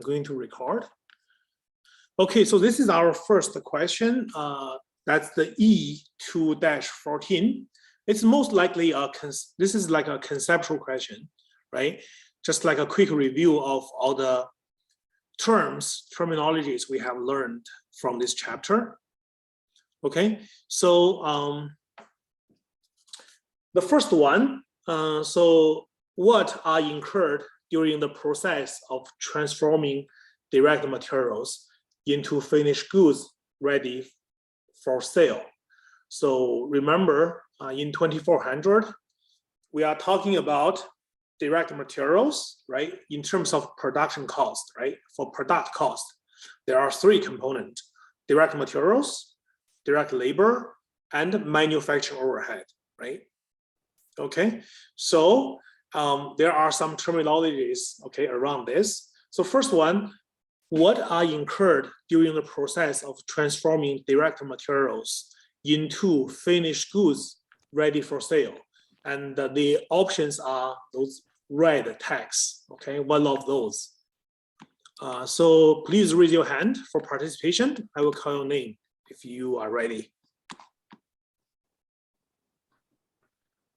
going to record. Okay, so this is our first question. That's the E2-14. It's most likely this is like a conceptual question, right? Just like a quick review of all the terminologies we have learned from this chapter. Okay, so the first one, so what are incurred during the process of transforming direct materials into finished goods ready for sale? So remember, in 2400, we are talking about direct materials, right? In terms of production cost, right? For product cost, there are three components: direct materials, direct labor, and manufacturing overhead, right? Okay, so there are some terminologies, okay, around this. So first one, what are incurred during the process of transforming direct materials into finished goods ready for sale? And the options are those red tags, okay, one of those. So please raise your hand for participation. I will call your name if you are ready.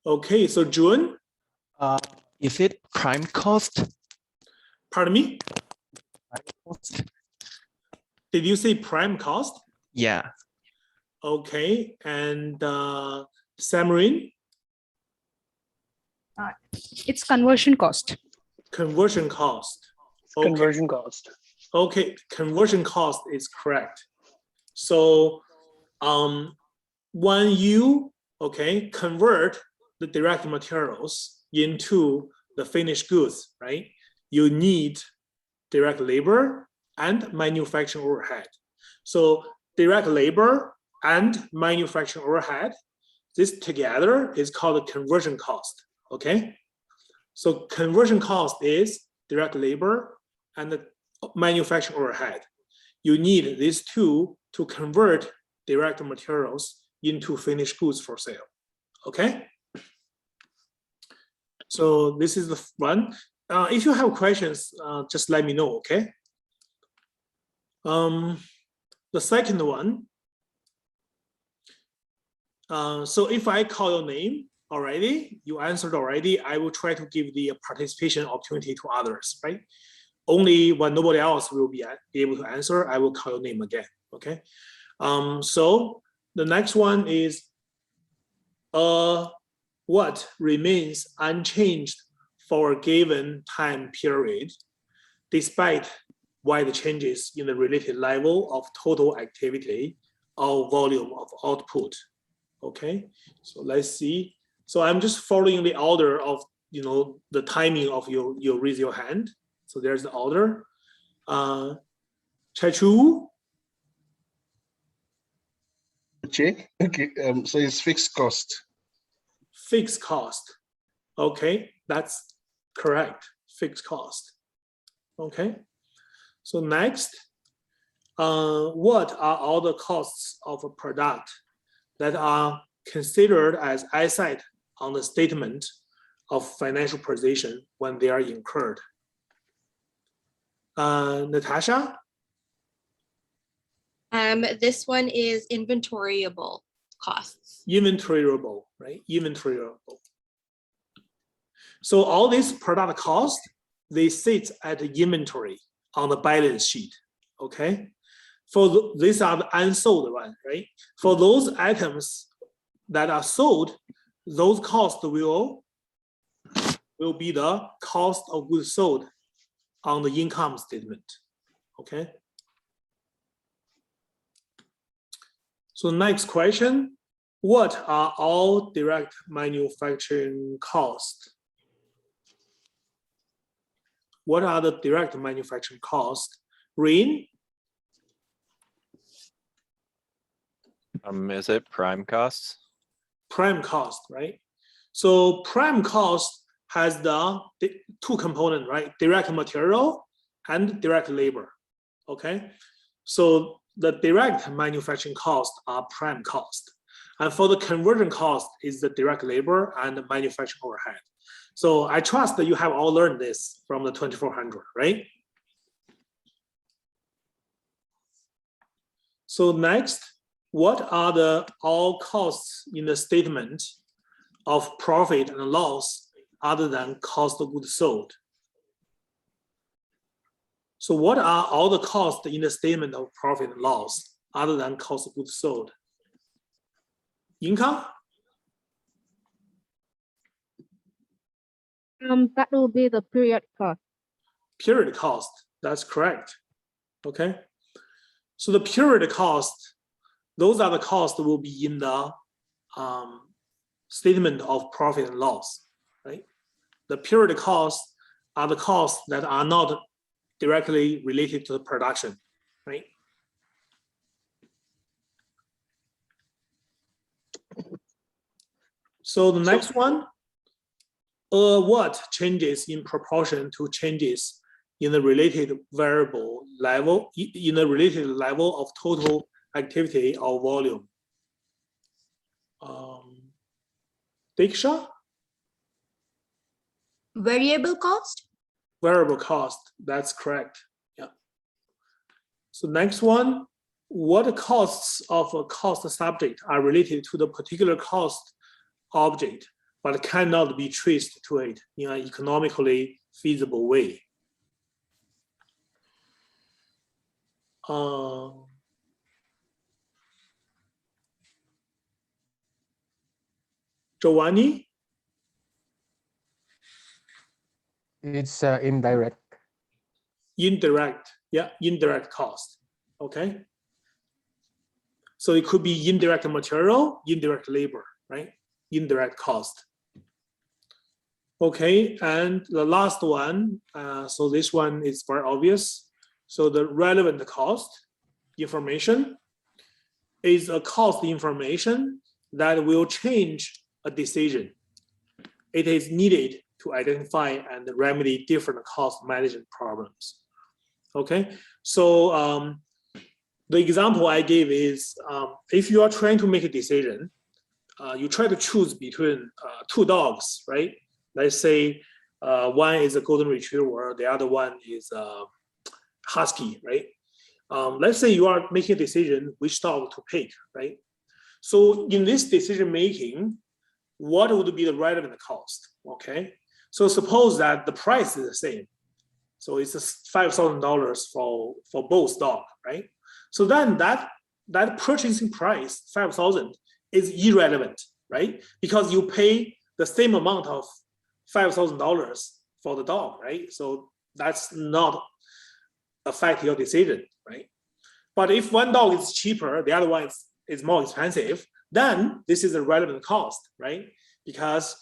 Okay, so June. Is it prime cost? Pardon me? Prime cost? Did you say prime cost? Yeah. Okay, and Samarin? It's conversion cost. Conversion cost. Okay. Conversion cost. Okay, conversion cost is correct. So when you, okay, convert the direct materials into the finished goods, right? You need direct labor and manufacturing overhead. So direct labor and manufacturing overhead, this together is called the conversion cost, okay? So conversion cost is direct labor and the manufacturing overhead. You need these two to convert direct materials into finished goods for sale, okay? So this is the one. If you have questions, just let me know, okay? The second one. So if I call your name already, you answered already, I will try to give the participation opportunity to others, right? Only when nobody else will be able to answer, I will call your name again, okay? So the next one is, what remains unchanged for a given time period, despite wide changes in the related level of total activity or volume of output. Okay, so let's see. So I'm just following the order of, you know, the timing of you raise your hand. So there's the order. Chachu. Okay. So it's fixed cost. Fixed cost. Okay, that's correct. Fixed cost. Okay. So next, what are all the costs of a product that are considered as asset on the statement of financial position when they are incurred? Natasha? This one is inventoryable costs. Inventoryable, right? Inventoryable. So all these product costs, they sit at the inventory on the balance sheet, okay? For these are the unsold ones, right? For those items that are sold, those costs will be the cost of goods sold on the income statement, okay? So next question, what are all direct manufacturing costs? What are the direct manufacturing costs? Rain? Is it prime costs? Prime cost, right? So prime cost has the two components, right? Direct material and direct labor, okay? So the direct manufacturing costs are prime cost. And for the conversion cost is the direct labor and the manufacturing overhead. So I trust that you have all learned this from the 2400, right? So next, what are the all costs in the statement of profit and loss other than cost of goods sold? So what are all the costs in the statement of profit and loss other than cost of goods sold? Income? That will be the period cost. Period cost, that's correct. Okay. So the period cost, those are the costs that will be in the statement of profit and loss, right? The period costs are the costs that are not directly related to the production, right? So the next one, what changes in proportion to changes in the related variable level, in the related level of total activity or volume? Diksha? Variable cost? Variable cost, that's correct. Yeah. So next one, what costs of a cost subject are related to the particular cost object, but cannot be traced to it in an economically feasible way? Giovanni? It's indirect. Indirect, yeah, indirect cost, okay? So it could be indirect material, indirect labor, right? Indirect cost. Okay, and the last one, so this one is very obvious. So the relevant cost information is a cost information that will change a decision. It is needed to identify and remedy different cost management problems. Okay, so the example I gave is if you are trying to make a decision, you try to choose between two dogs, right? Let's say one is a golden retriever, the other one is a husky, right? Let's say you are making a decision which dog to pick, right? So in this decision making, what would be the relevant cost? Okay, so suppose that the price is the same. So it's $5,000 for both dogs, right? So then that purchasing price, 5,000, is irrelevant, right? Because you pay the same amount of $5,000 for the dog, right? So that's not affect your decision, right? But if one dog is cheaper, the other one is more expensive, then this is a relevant cost, right? Because,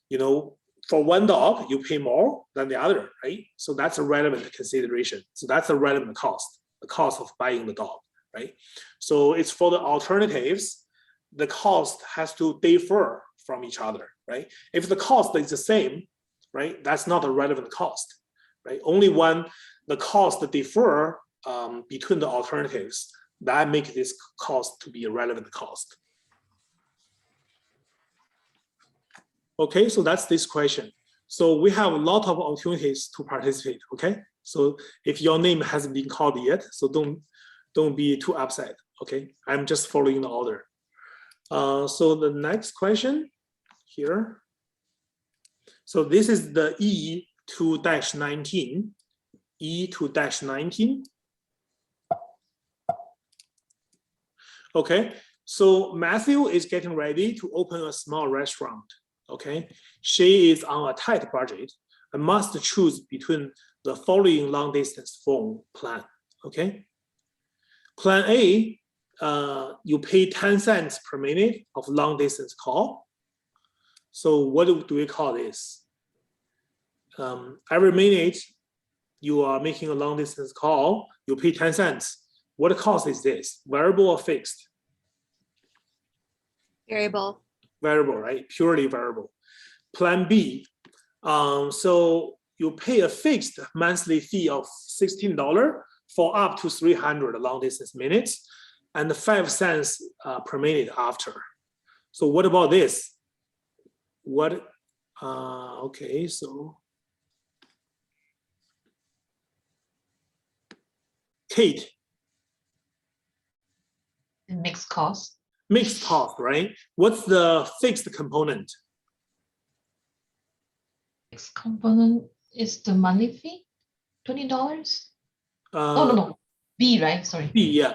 you know, for one dog, you pay more than the other, right? So that's a relevant consideration. So that's a relevant cost, the cost of buying the dog, right? So it's for the alternatives, the cost has to differ from each other, right? If the cost is the same, right, that's not a relevant cost, right? Only when the cost differ between the alternatives, that makes this cost to be a relevant cost. Okay, so that's this question. So we have a lot of opportunities to participate, okay? So if your name hasn't been called yet, so don't be too upset, okay? I'm just following the order. So the next question here. So this is the E2-19, E2-19. Okay, so Matthew is getting ready to open a small restaurant. Okay, she is on a tight budget and must choose between the following long distance phone plan. Okay, plan A, you pay 10 cents per minute of long distance call. So what do we call this? Every minute you are making a long distance call, you pay 10 cents. What cost is this? Variable or fixed? Variable. Variable, right? Purely variable. Plan B, so you pay a fixed monthly fee of $16 for up to 300 long distance minutes and 5 cents per minute after. So what about this? What, okay, so Kate, mixed cost. Mixed cost, right? What's the fixed component? Fixed component is the monthly fee, $20. Oh, no. B, right? Sorry. B, yeah.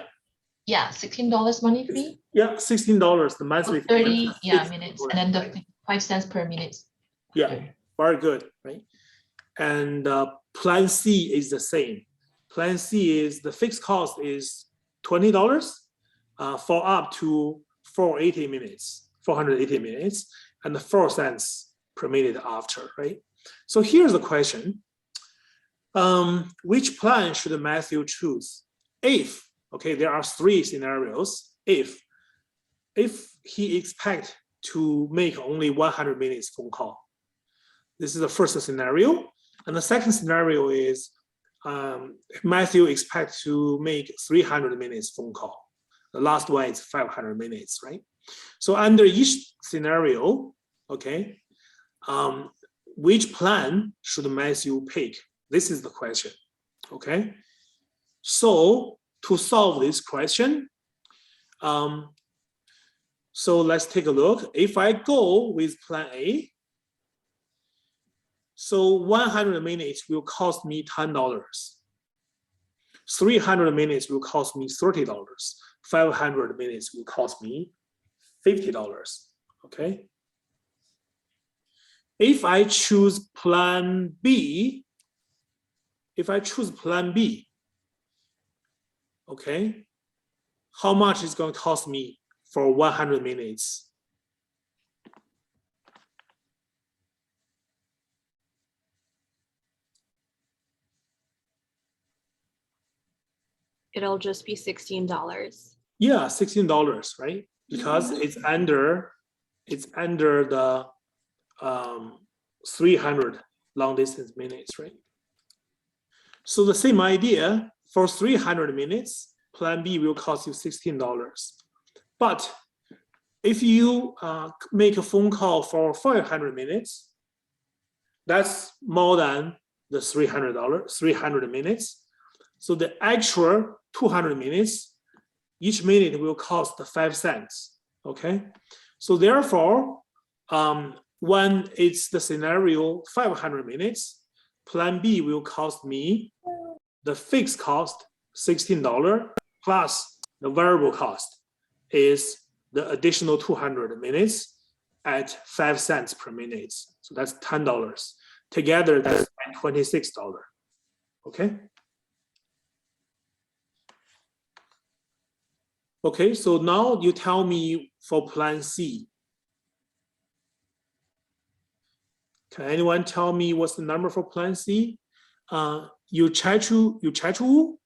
Yeah, $16 monthly fee. Yeah, $16, the monthly fee. 30 Fixed minutes, component, and then right? the 5 cents per minute. Yeah, very good, right? And plan C is the same. Plan C is the fixed cost is $20 for up to 480 minutes, and the 4 cents per minute after, right? So here's the question. Which plan should Matthew choose? If, okay, there are 3 scenarios. If he expect to make only 100 minutes phone call. This is the first scenario. And the second scenario is Matthew expects to make 300 minutes phone call. The last one is 500 minutes, right? So under each scenario, okay, which plan should Matthew pick? This is the question, okay? So to solve this question, so let's take a look. If I go with plan A, so 100 minutes will cost me $10. 300 minutes will cost me $30. 500 minutes will cost me $50, okay? If I choose plan B, okay, how much is going to cost me for 100 minutes? It'll just be $16. Yeah, $16, right? Because it's under the 300 long distance minutes, right? So the same idea for 300 minutes, plan B will cost you $16. But if you make a phone call for 500 minutes, that's more than the $300 minutes. So the actual 200 minutes, each minute will cost 5 cents, okay? So therefore, when it's the scenario 500 minutes, plan B will cost me the fixed cost, $16, plus the variable cost is the additional 200 minutes at 5 cents per minute. So that's $10. Together, that's $26, okay? Okay, so now you tell me for plan C. Can anyone tell me what's the number for plan C? You Chachu?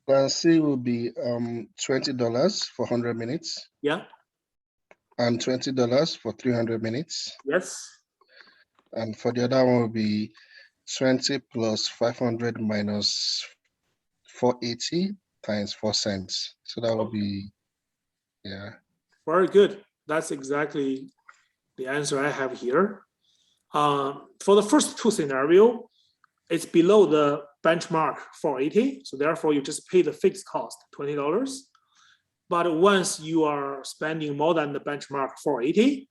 Plan C will be $20 for 100 minutes. Yeah. And $20 for 300 minutes. Yes. And for the other one will be 20 plus 500 minus 480 times 4 cents. So that will be, yeah. Very good. That's exactly the answer I have here. For the first 2 scenario, it's below the benchmark 480. So therefore you just pay the fixed cost, $20. But once you are spending more than the benchmark 480,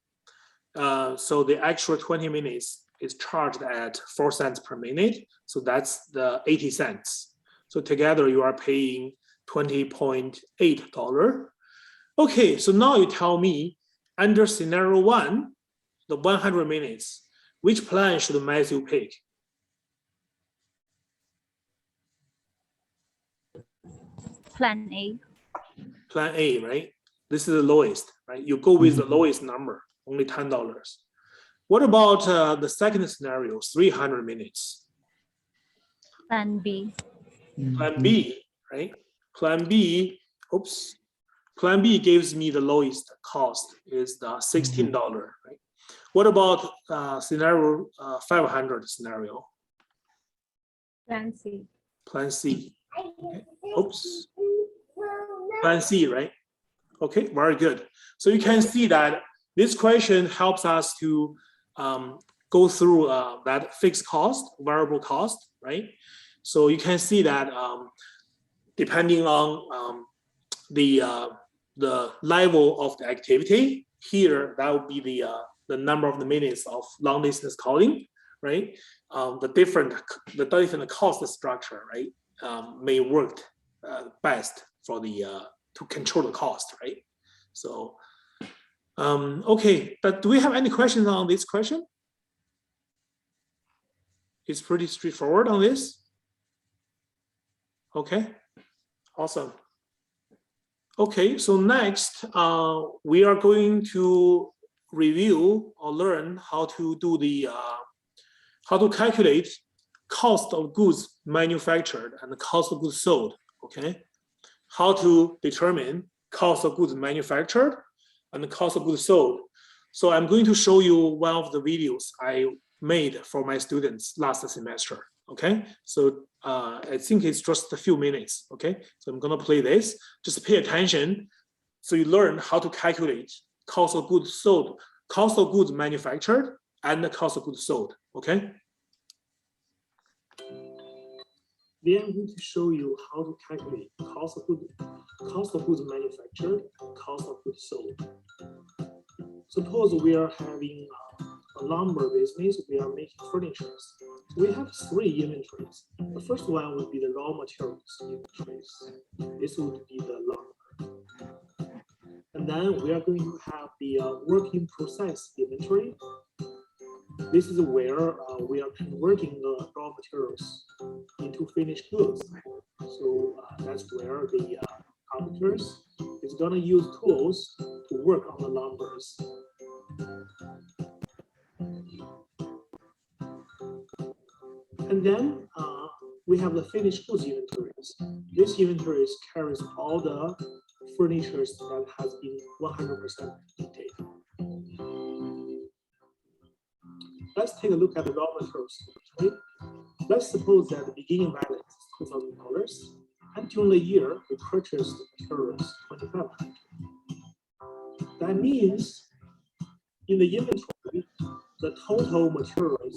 so the actual 20 minutes is charged at 4 cents per minute. So that's the 80 cents. So together you are paying $20.8. Okay, so now you tell me under scenario 1, the 100 minutes, which plan should Matthew pick? Plan A. Plan A, right? This is the lowest, right? You go with the lowest number, only $10. What about the second scenario, 300 minutes? Plan B. Plan B, right? Plan B, oops. Plan B gives me the lowest cost is the $16, right? What about scenario 500 scenario? Plan C. Plan C. Okay. Oops. Plan C, right? Okay, very good. So you can see that this question helps us to go through that fixed cost, variable cost, right? So you can see that depending on the the level of the activity. Here, that would be the number of the minutes of long distance calling, right? The different cost structure, right, may work best for the to control the cost, right? So, okay, but do we have any questions on this question? It's pretty straightforward on this. Okay, awesome. Okay, so next, we are going to review or learn how to do the how to calculate cost of goods manufactured and the cost of goods sold. Okay, how to determine cost of goods manufactured and the cost of goods sold. So I'm going to show you one of the videos I made for my students last semester. Okay, so I think it's just a few minutes. Okay, so I'm gonna play this. Just pay attention, so you learn how to calculate cost of goods sold, cost of goods manufactured, and the cost of goods sold. Okay. Then I'm going to show you how to calculate cost of goods manufactured, cost of goods sold. Suppose we are having a lumber business, we are making furniture. We have 3 inventories. The first one would be the raw materials inventories. This would be the lumber. And then we are going to have the work in process inventory. This is where we are converting the raw materials into finished goods. So that's where the carpenters is going to use tools to work on the lumbers. And then we have the finished goods inventories. This inventory carries all the furniture that has been 100% completed. Let's take a look at the raw materials inventory. Let's suppose that the beginning balance is $2,000, and during the year we purchased the materials $2,500. That means in the inventory, the total materials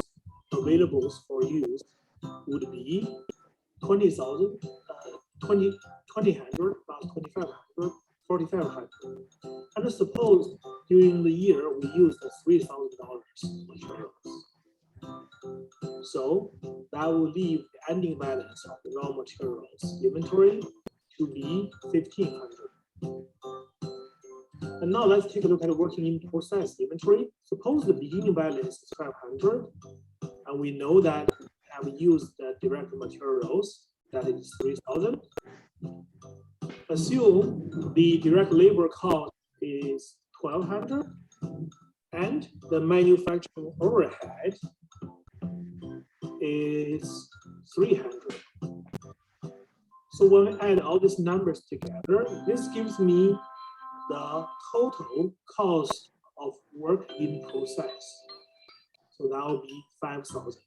available for use would be 20,000, 2,000 plus 2,500, 4,500. And suppose during the year we used $3,000 materials. So that will leave the ending balance of the raw materials inventory to be 1,500. And now let's take a look at the working in process inventory. Suppose the beginning balance is 500, and we know that we have used the direct materials, that is 3,000. Assume the direct labor cost is 1,200, and the manufacturing overhead is 300. So when we add all these numbers together, this gives me the total cost of work in process. So that will be 5,000.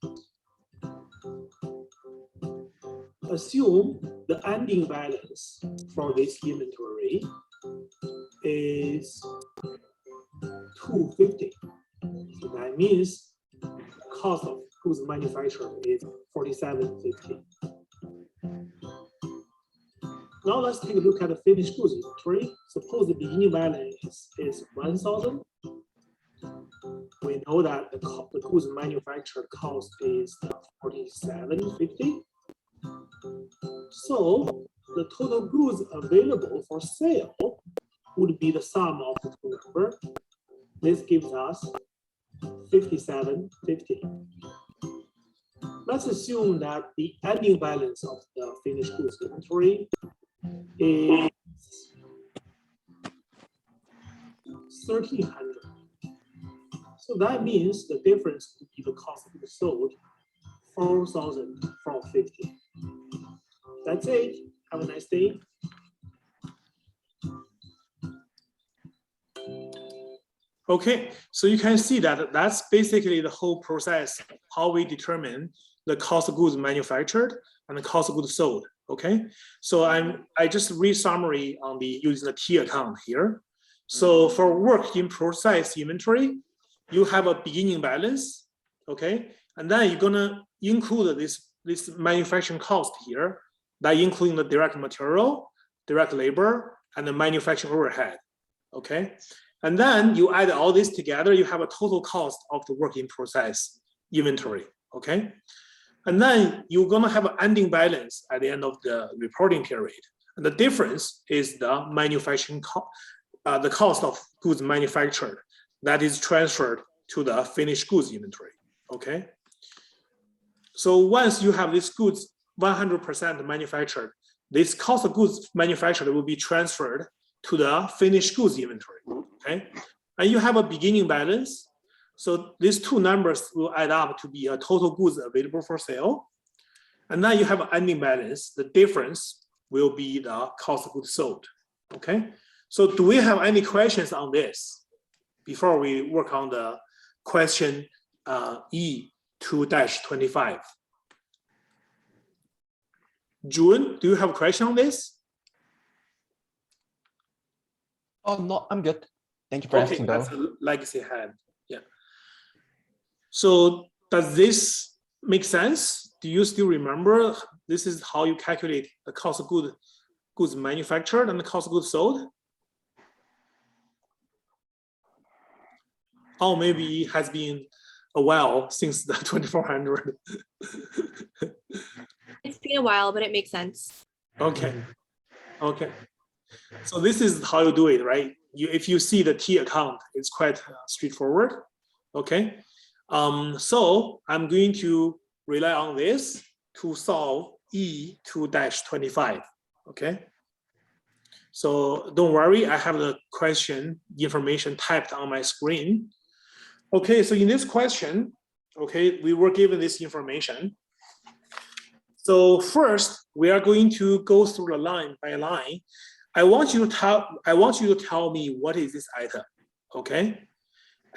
Assume the ending balance for this inventory is 250. So that means the cost of goods manufactured is 47.50. Now let's take a look at the finished goods inventory. Suppose the beginning balance is 1,000. We know that the goods manufactured cost is 47.50. So the total goods available for sale would be the sum of the two numbers. This gives us 57.50. Let's assume that the ending balance of the finished goods inventory is 1,300. So that means the difference would be the cost of goods sold, 4,450. That's it. Have a nice day. Okay, so you can see that that's basically the whole process, how we determine the cost of goods manufactured and the cost of goods sold. Okay, so I just read summary on the using the T account here. So for work in process inventory, you have a beginning balance, okay, and then you're gonna include this manufacturing cost here, that including the direct material, direct labor, and the manufacturing overhead, okay? And then you add all this together, you have a total cost of the work in process inventory, okay? And then you're gonna have an ending balance at the end of the reporting period. And the difference is the manufacturing the cost of goods manufactured that is transferred to the finished goods inventory, okay? So once you have these goods 100% manufactured, this cost of goods manufactured will be transferred to the finished goods inventory, okay? And you have a beginning balance. So these two numbers will add up to be a total goods available for sale. And then you have an ending balance. The difference will be the cost of goods sold, okay? So do we have any questions on this before we work on the question E2-25? June, do you have a question on this? Oh, no, I'm good. Thank you for Okay, asking, though. that's a legacy hand. Yeah. So does this make sense? Do you still remember this is how you calculate the cost of goods manufactured and the cost of goods sold? Or maybe it has been a while since the 2400. It's been a while, but it makes sense. Okay. Okay. So this is how you do it, right? If you see the T account, it's quite straightforward. Okay. So I'm going to rely on this to solve E2-25. Okay. So don't worry, I have the question information typed on my screen. Okay, so in this question, okay, we were given this information. So first, we are going to go through the line by line. I want you to tell me what is this item, okay?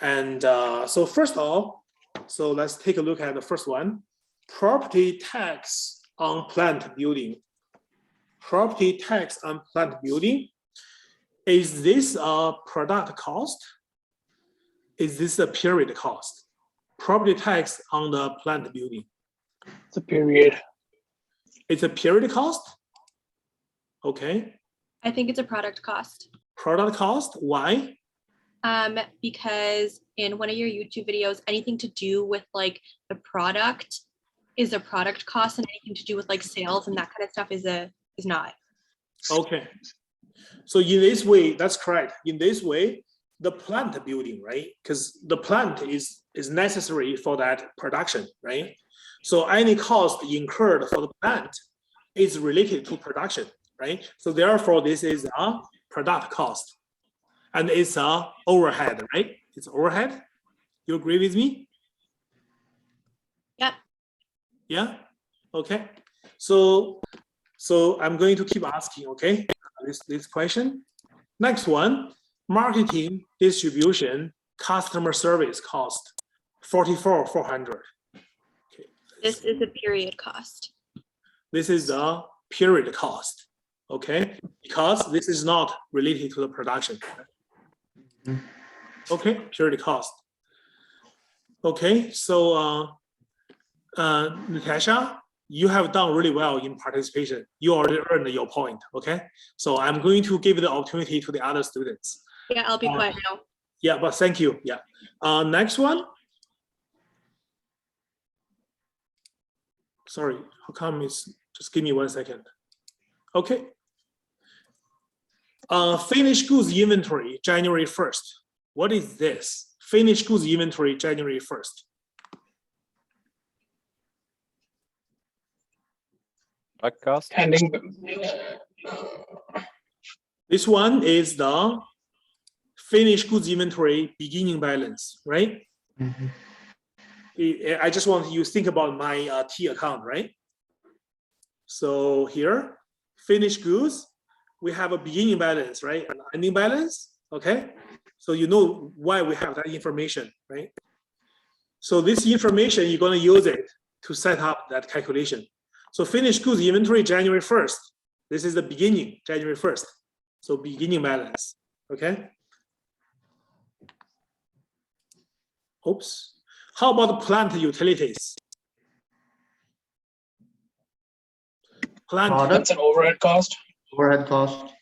And so first of all, so let's take a look at the first one. Property tax on plant building. Property tax on plant building. Is this a product cost? Is this a period cost? Property tax on the plant building. It's a period. It's a period cost? Okay. I think it's a product cost. Product cost, why? Because in one of your YouTube videos, anything to do with like the product is a product cost, and anything to do with like sales and that kind of stuff is not. Okay. So in this way, that's correct. In this way, the plant building, right? Because the plant is necessary for that production, right? So any cost incurred for the plant is related to production, right? So therefore, this is a product cost, and it's a overhead, right? It's overhead. You agree with me? Yep. Yeah. Okay. So I'm going to keep asking. Okay. This question. Next one. Marketing, distribution, customer service cost, 44,400. Okay. This is a period cost. This is the period cost, okay? Because this is not related to the production. Okay, period cost. Okay, so Natasha, you have done really well in participation. You already earned your point, okay? So I'm going to give the opportunity to the other students. Yeah, I'll be quiet now. Yeah, but thank you. Yeah. Next one. Sorry, how come it's just give me 1 second. Okay. Finished goods inventory, January 1st. What is this? Finished goods inventory, January 1st. Product cost. Ending. This one is the finished goods inventory beginning balance, right? Mhm. I just want you to think about my T account, right? So here, finished goods, we have a beginning balance, right? An ending balance, okay? So you know why we have that information, right? So this information, you're gonna use it to set up that calculation. So finished goods inventory, January 1st. This is the beginning, January 1st. So beginning balance, okay? Oops. How about plant utilities? Plant. That's an overhead cost. Overhead cost.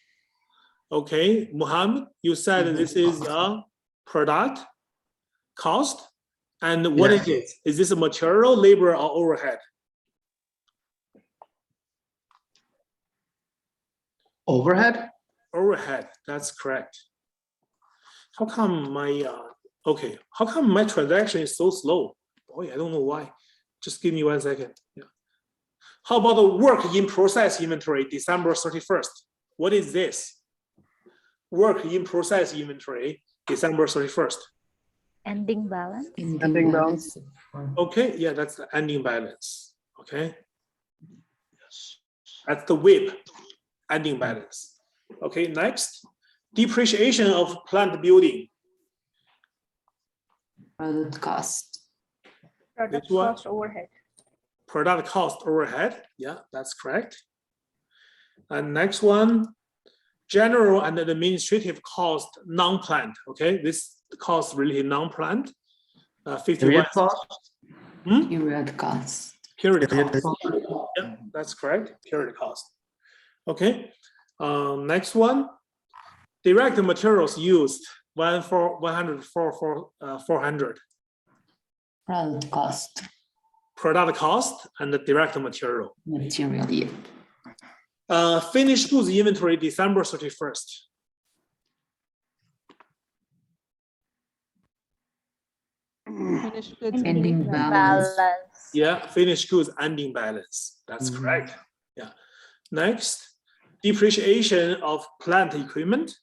Okay, Muhammad, you said this is a product cost. And what is it? Is this a material, labor, or overhead? Overhead? Overhead, that's correct. How come my, okay, how come my transaction is so slow? Boy, I don't know why. Just give me 1 second. Yeah. How about the work in process inventory, December 31st? What is this? Work in process inventory, December 31st. Ending balance. Ending balance. Okay, yeah, that's the ending balance. Okay. That's the WIP, ending balance. Okay, next. Depreciation of plant building. Product cost. Product Which one? cost overhead. Product cost overhead. Yeah, that's correct. And next one, general and administrative cost non-plant. Okay, this cost really non-plant. 51. Period cost? Period cost. Period cost. Yeah, that's correct. Period cost. Okay. Next one, direct materials used 400. Product cost. Product cost and the direct material. Material, yeah. Finished goods inventory December 31st. Finished goods Ending balance. Yeah, finished goods ending balance. That's correct. Yeah. Next, depreciation of plant equipment.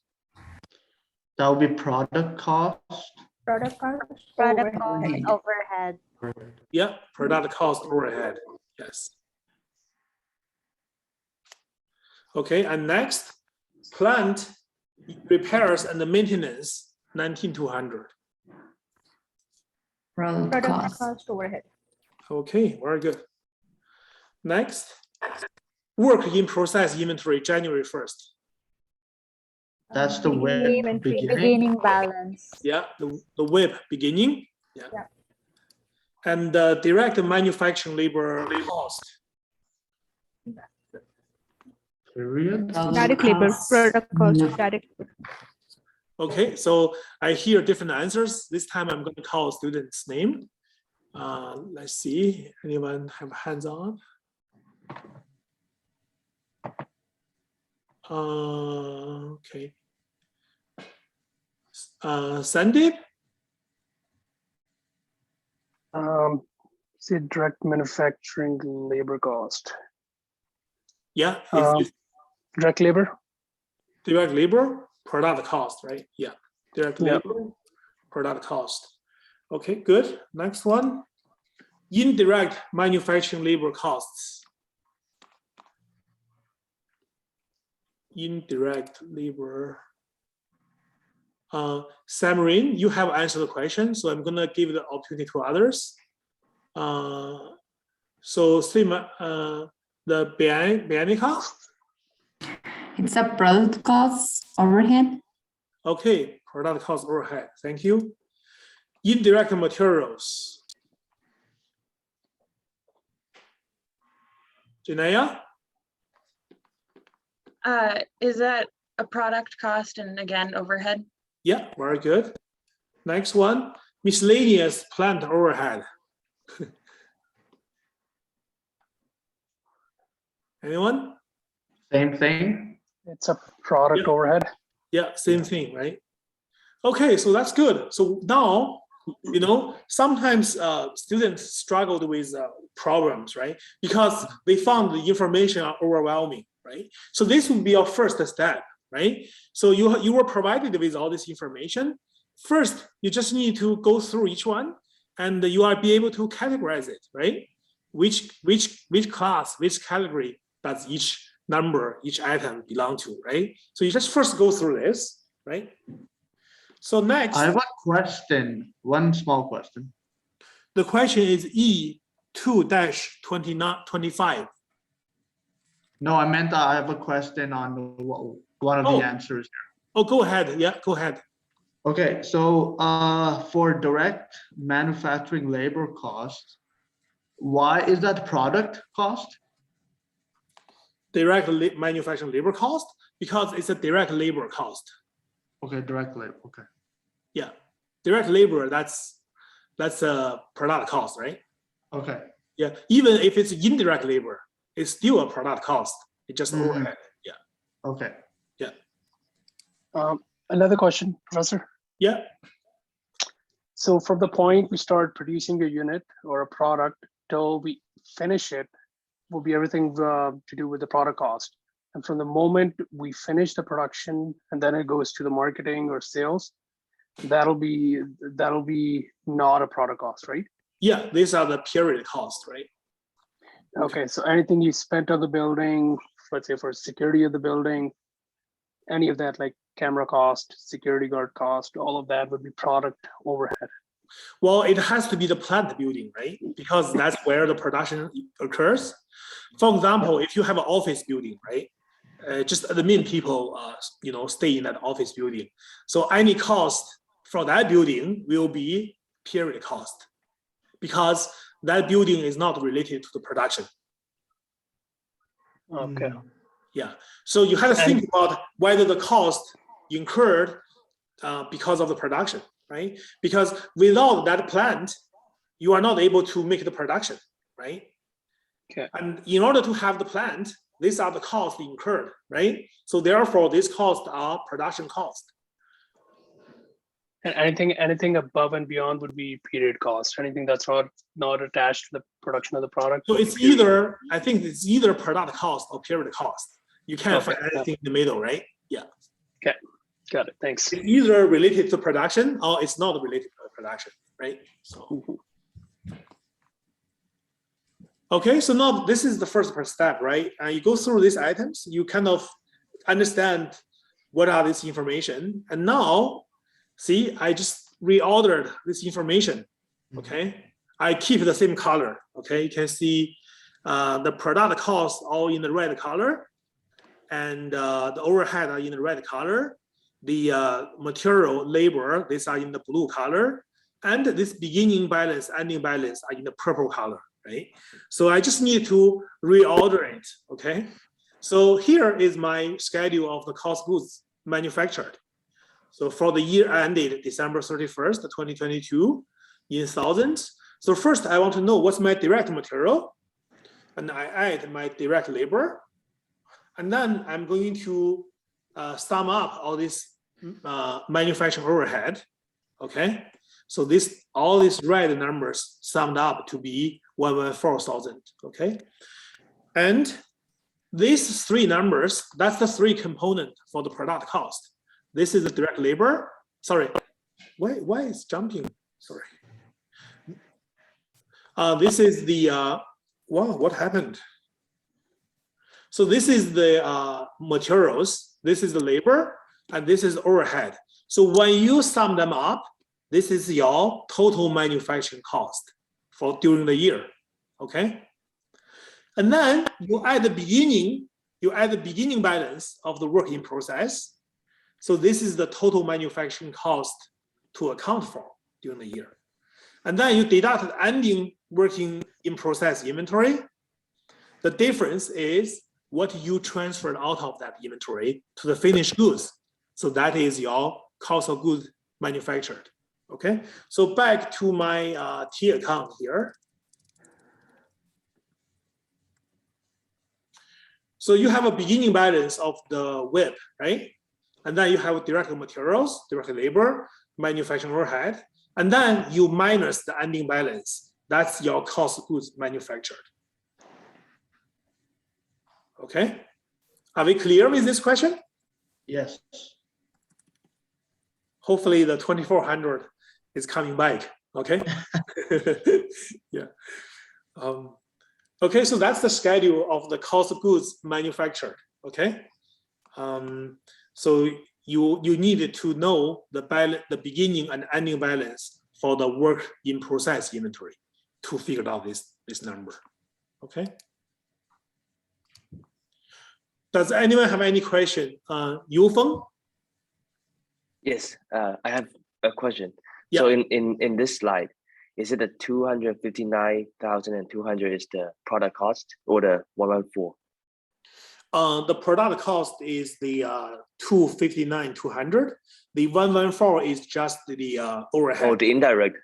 That would be product cost. Product cost. Product Overhead. cost overhead. Yeah, product cost overhead. Yes. Okay, and next, plant repairs and maintenance 19,200. Product cost. Cost overhead. Okay, very good. Next, work in process inventory January 1st. That's the WIP beginning. Beginning balance. Yeah, the WIP beginning. Yeah. Yeah. And direct manufacturing labor cost. Period. Direct labor. Product cost. Direct labor. Okay, so I hear different answers. This time I'm going to call student's name. Let's see, anyone have hands on? Okay. Sandeep? Say direct manufacturing labor cost. Yeah, is this Direct labor. direct labor, product cost, right? Yeah, direct Yeah. labor, product cost. Okay, good. Next one, indirect manufacturing labor costs. Indirect labor. Samarin, you have answered the question, so I'm gonna give the opportunity to others. So Sima, the Bianica. It's a product cost overhead. Okay, product cost overhead. Thank you. Indirect materials. Janaya? Is that a product cost and again overhead? Yeah, very good. Next one, miscellaneous plant overhead. Anyone? Same thing. It's a product Yeah. overhead. Yeah, same thing, right? Okay, so that's good. So now, you know, sometimes students struggled with problems, right? Because they found the information are overwhelming, right? So this would be your first step, right? So you were provided with all this information. First, you just need to go through each one, and you are be able to categorize it, right? Which class, which category does each number, each item belong to, right? So you just first go through this, right? So next, I have a question, one small question. the question is E2-25. No, I meant I have a question on one of Oh. the answers. Oh, go ahead. Yeah, go ahead. Okay, so for direct manufacturing labor cost, why is that product cost? direct manufacturing labor cost because it's a direct labor cost. Okay, direct labor. Okay. Yeah, direct labor, that's a product cost, right? Okay. Yeah, even if it's indirect labor, it's still a product cost. It's just overhead. Yeah. Okay. Yeah. Another question, Professor. Yeah. So from the point we start producing a unit or a product till we finish it, will be everything to do with the product cost. And from the moment we finish the production and then it goes to the marketing or sales, that'll be not a product cost, right? Yeah, these are the period costs, right? Okay, so anything you spent on the building, let's say for security of the building, any of that like camera cost, security guard cost, all of that would be product overhead. Well, it has to be the plant building, right? Because that's where the production occurs. For example, if you have an office building, right? Just admin people, stay in that office building. So any cost for that building will be period cost because that building is not related to the production. Okay. Yeah. So you have to think about whether the cost incurred because of the production, right? Because without that plant, you are not able to make the production, right? Okay. And in order to have the plant, these are the costs incurred, right? So therefore, these costs are production cost. And anything above and beyond would be period cost. Anything that's not attached to the production of the product. So it's either, I think it's either product cost or period cost. You can't find anything in the middle, right? Yeah. Okay. Got it. Thanks. It's either related to production or it's not related to production, right? So. Okay, so now this is the first step, right? You go through these items, you kind of understand what are this information. And now, see, I just reordered this information, okay? I keep the same color, okay? You can see the product cost all in the red color and the overhead are in the red color. The material labor, these are in the blue color. And this beginning balance, ending balance are in the purple color. Right? So I just need to reorder it, okay? So here is my schedule of the cost goods manufactured. So for the year ended December 31st, 2022 in thousands. So first I want to know what's my direct material and I add my direct labor. And then I'm going to sum up all this manufacturing overhead, okay? So all these red numbers summed up to be 114,000, okay? And these three numbers, that's the three component for the product cost. This is the direct labor. Sorry, why is jumping? Sorry. This is the, wow, what happened? So this is the materials, this is the labor, and this is overhead. So when you sum them up, this is your total manufacturing cost for during the year, okay? And then you add the beginning balance of the work in process. So this is the total manufacturing cost to account for during the year. And then you deduct the ending working in process inventory. The difference is what you transferred out of that inventory to the finished goods. So that is your cost of goods manufactured. Okay, so back to my T account here. So you have a beginning balance of the WIP, right? And then you have direct materials, direct labor, manufacturing overhead, and then you minus the ending balance. That's your cost of goods manufactured. Okay, are we clear with this question? Yes. Hopefully the 2400 is coming back, okay? Yeah. Okay, so that's the schedule of the cost of goods manufactured, okay? So you needed to know the beginning and ending balance for the work in process inventory to figure out this number, okay? Does anyone have any question? Yufeng? Yes, I have a question. Yeah. So in this slide, is it the 259,200 is the product cost or the 114? The product cost is the 259,200. The 114 is just the overhead. Oh, the indirect.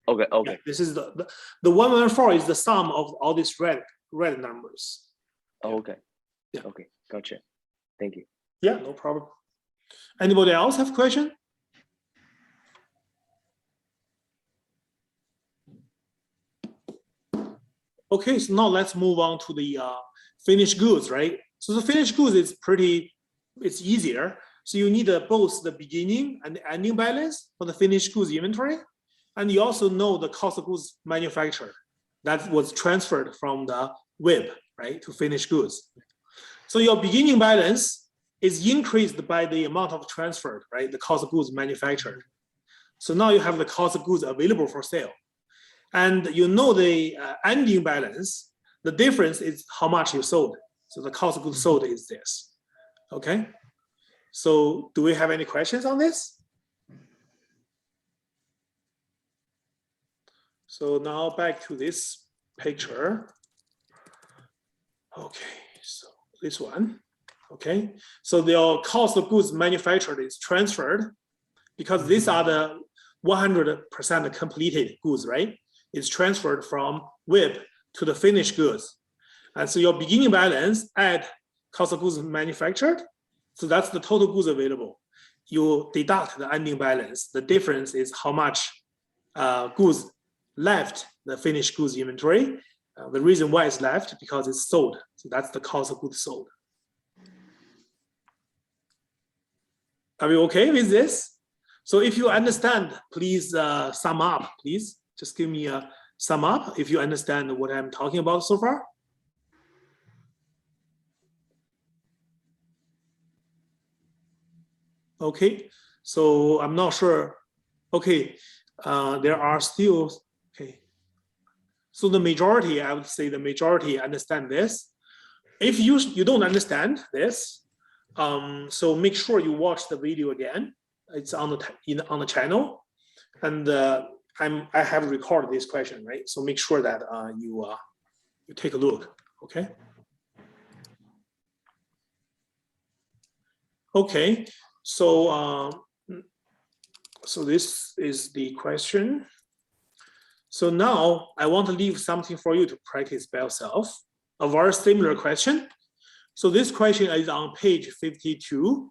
Okay, okay. Yeah, this is the 114 is the sum of all these red numbers. Oh, okay. Yeah. Okay, gotcha. Thank you. Yeah, no problem. Anybody else have a question? Okay, so now let's move on to the finished goods, right? So the finished goods is it's easier. So you need both the beginning and the ending balance for the finished goods inventory. And you also know the cost of goods manufactured that was transferred from the WIP, right, to finished goods. So your beginning balance is increased by the amount of transferred, right, the cost of goods manufactured. So now you have the cost of goods available for sale. And you know the ending balance, the difference is how much you sold. So the cost of goods sold is this, okay? So do we have any questions on this? So now back to this picture. Okay, so this one, okay? So the cost of goods manufactured is transferred because these are the 100% completed goods, right? It's transferred from WIP to the finished goods. And so your beginning balance add cost of goods manufactured. So that's the total goods available. You deduct the ending balance. The difference is how much goods left the finished goods inventory. The reason why it's left because it's sold. So that's the cost of goods sold. Are we okay with this? So if you understand, please sum up, please. Just give me a sum up if you understand what I'm talking about so far. Okay, so I'm not sure. Okay, there are still, okay. So the majority, I would say the majority understand this. If you don't understand this, so make sure you watch the video again. It's on the channel, and I have recorded this question, right? So make sure that you take a look, okay? Okay, so so this is the question. So now I want to leave something for you to practice by yourself. A very similar question. So this question is on page 52.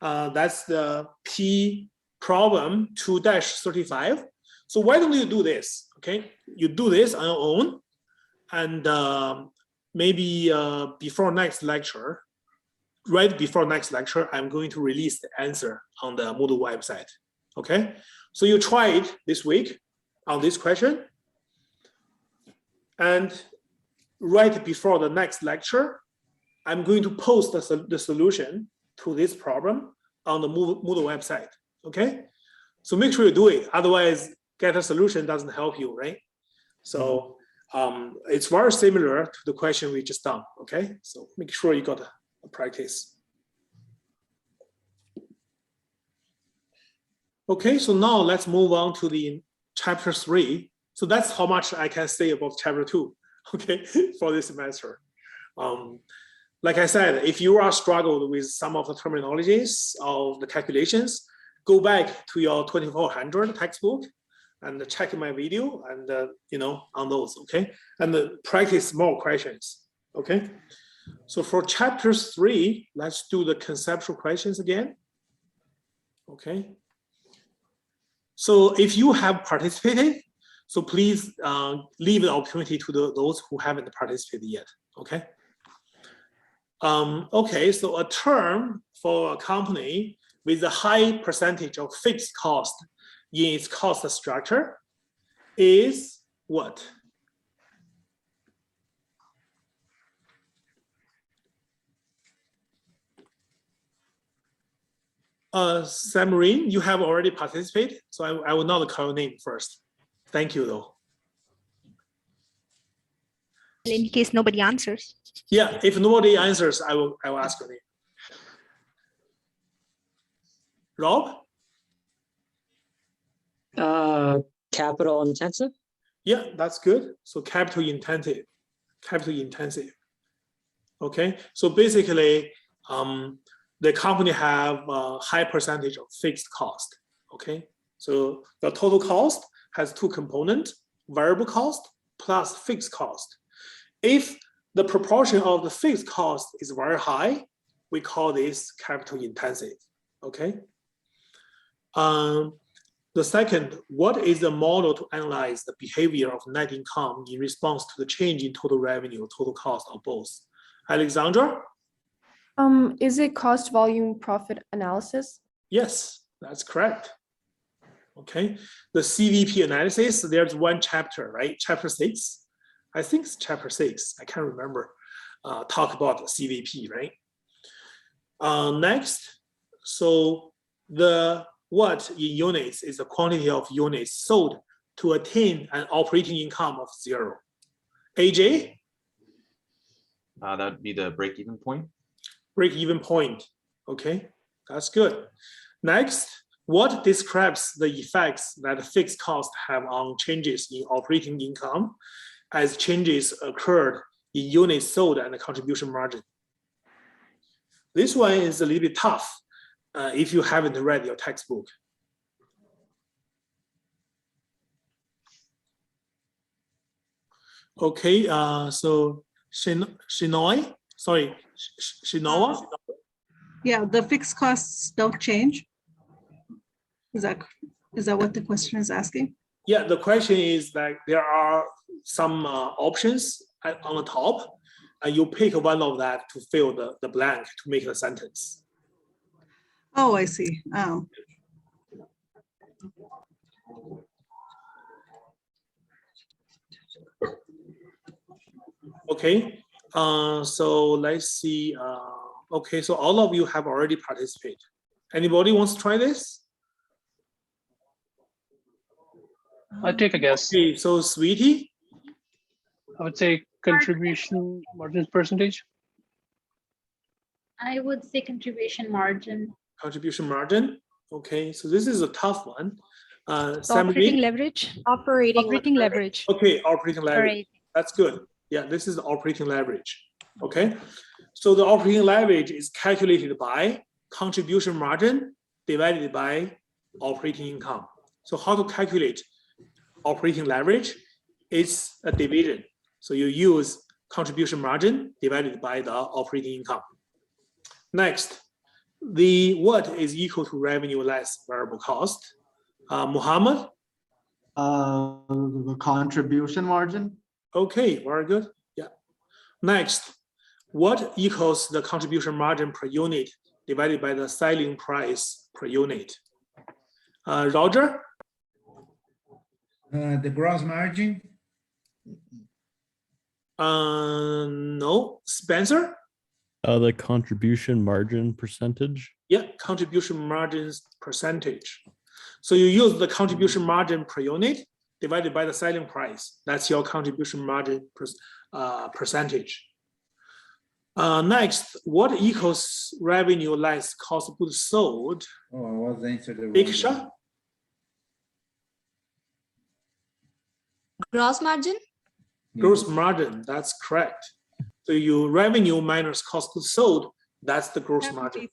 That's the P problem 2-35. So why don't you do this? Okay, you do this on your own, and maybe before next lecture, right before next lecture, I'm going to release the answer on the Moodle website. Okay, so you try it this week on this question, and right before the next lecture, I'm going to post the solution to this problem on the Moodle website. Okay, so make sure you do it. Otherwise, get a solution doesn't help you, right? So it's very similar to the question we just done. Okay, so make sure you got a practice. Okay, so now let's move on to the chapter 3. So that's how much I can say about chapter 2, okay, for this semester. Like I said, if you are struggled with some of the terminologies of the calculations, go back to your 2400 textbook and check my video and on those, okay, and practice more questions, okay. So for chapter 3, let's do the conceptual questions again, okay. So if you have participated, so please leave the opportunity to those who haven't participated yet, okay? Okay, so a term for a company with a high percentage of fixed cost in its cost structure is what? Samarin, you have already participated, so I will not call your name first. Thank you, though. In case nobody answers. Yeah, if nobody answers, I will ask your name. Rob? Capital intensive? Yeah, that's good. So capital intensive. Capital intensive. Okay, so basically, the company have a high percentage of fixed cost. Okay, so the total cost has two components: variable cost plus fixed cost. If the proportion of the fixed cost is very high, we call this capital intensive. Okay. The second, what is the model to analyze the behavior of net income in response to the change in total revenue, total cost, or both? Alexandra? Is it cost volume profit analysis? Yes, that's correct. Okay, the CVP analysis, there's one chapter, right? Chapter 6. I think it's chapter 6. I can't remember. Talk about the CVP, right? Next, so the what in units is the quantity of units sold to attain an operating income of 0. AJ? That would be the break-even point. Break-even point. Okay, that's good. Next, what describes the effects that fixed costs have on changes in operating income as changes occurred in units sold and the contribution margin? This one is a little bit tough if you haven't read your textbook. Okay, so Shinoa? Yeah, the fixed costs don't change. Is that what the question is asking? Yeah, the question is that there are some options on the top, and you pick one of that to fill the blank to make the sentence. Oh, I see. Oh. Okay, so let's see. Okay, so all of you have already participated. Anybody wants to try this? I'll take a guess. Okay, so Sweetie? I would say contribution margin percentage. I would say contribution margin. Contribution margin. Okay, so this is a tough one. Operating leverage. Operating leverage. Okay, operating leverage. That's good. Yeah, this is the operating leverage. Okay, so the operating leverage is calculated by contribution margin divided by operating income. So how to calculate operating leverage? It's a division. So you use contribution margin divided by the operating income. Next, the what is equal to revenue less variable cost? Muhammad? The contribution margin. Okay, very good. Yeah. Next, what equals the contribution margin per unit divided by the selling price per unit? Roger? The gross margin? No. Spencer? The contribution margin percentage. Yeah, contribution margins percentage. So you use the contribution margin per unit divided by the selling price. That's your contribution margin percentage. Next, what equals revenue less cost of goods sold? Oh, I was answered. Diksha? Gross margin? Gross margin, that's correct. So your revenue minus cost of goods sold, that's the gross margin.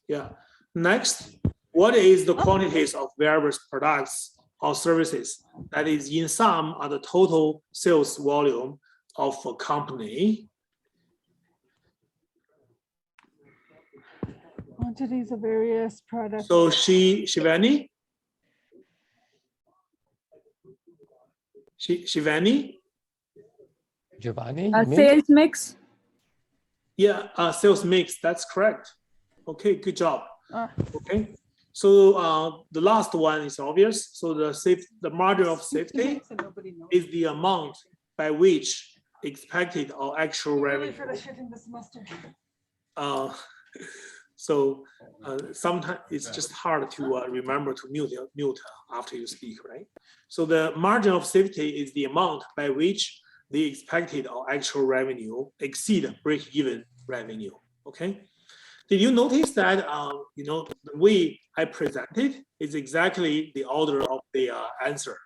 Yeah. Next, what is the quantities of various products or services that is in sum of the total sales volume of a company? Quantities of various products. So Shivani? Shivani? Giovanni? Sales mix. Yeah, sales mix, that's correct. Okay, good job. Okay, so the last one is obvious. So the margin of safety is the amount by which expected or actual revenue. So sometimes it's just hard to remember to mute after you speak, right? So the margin of safety is the amount by which the expected or actual revenue exceed break-even revenue. Okay. Did you notice that the way I presented is exactly the order of the answer?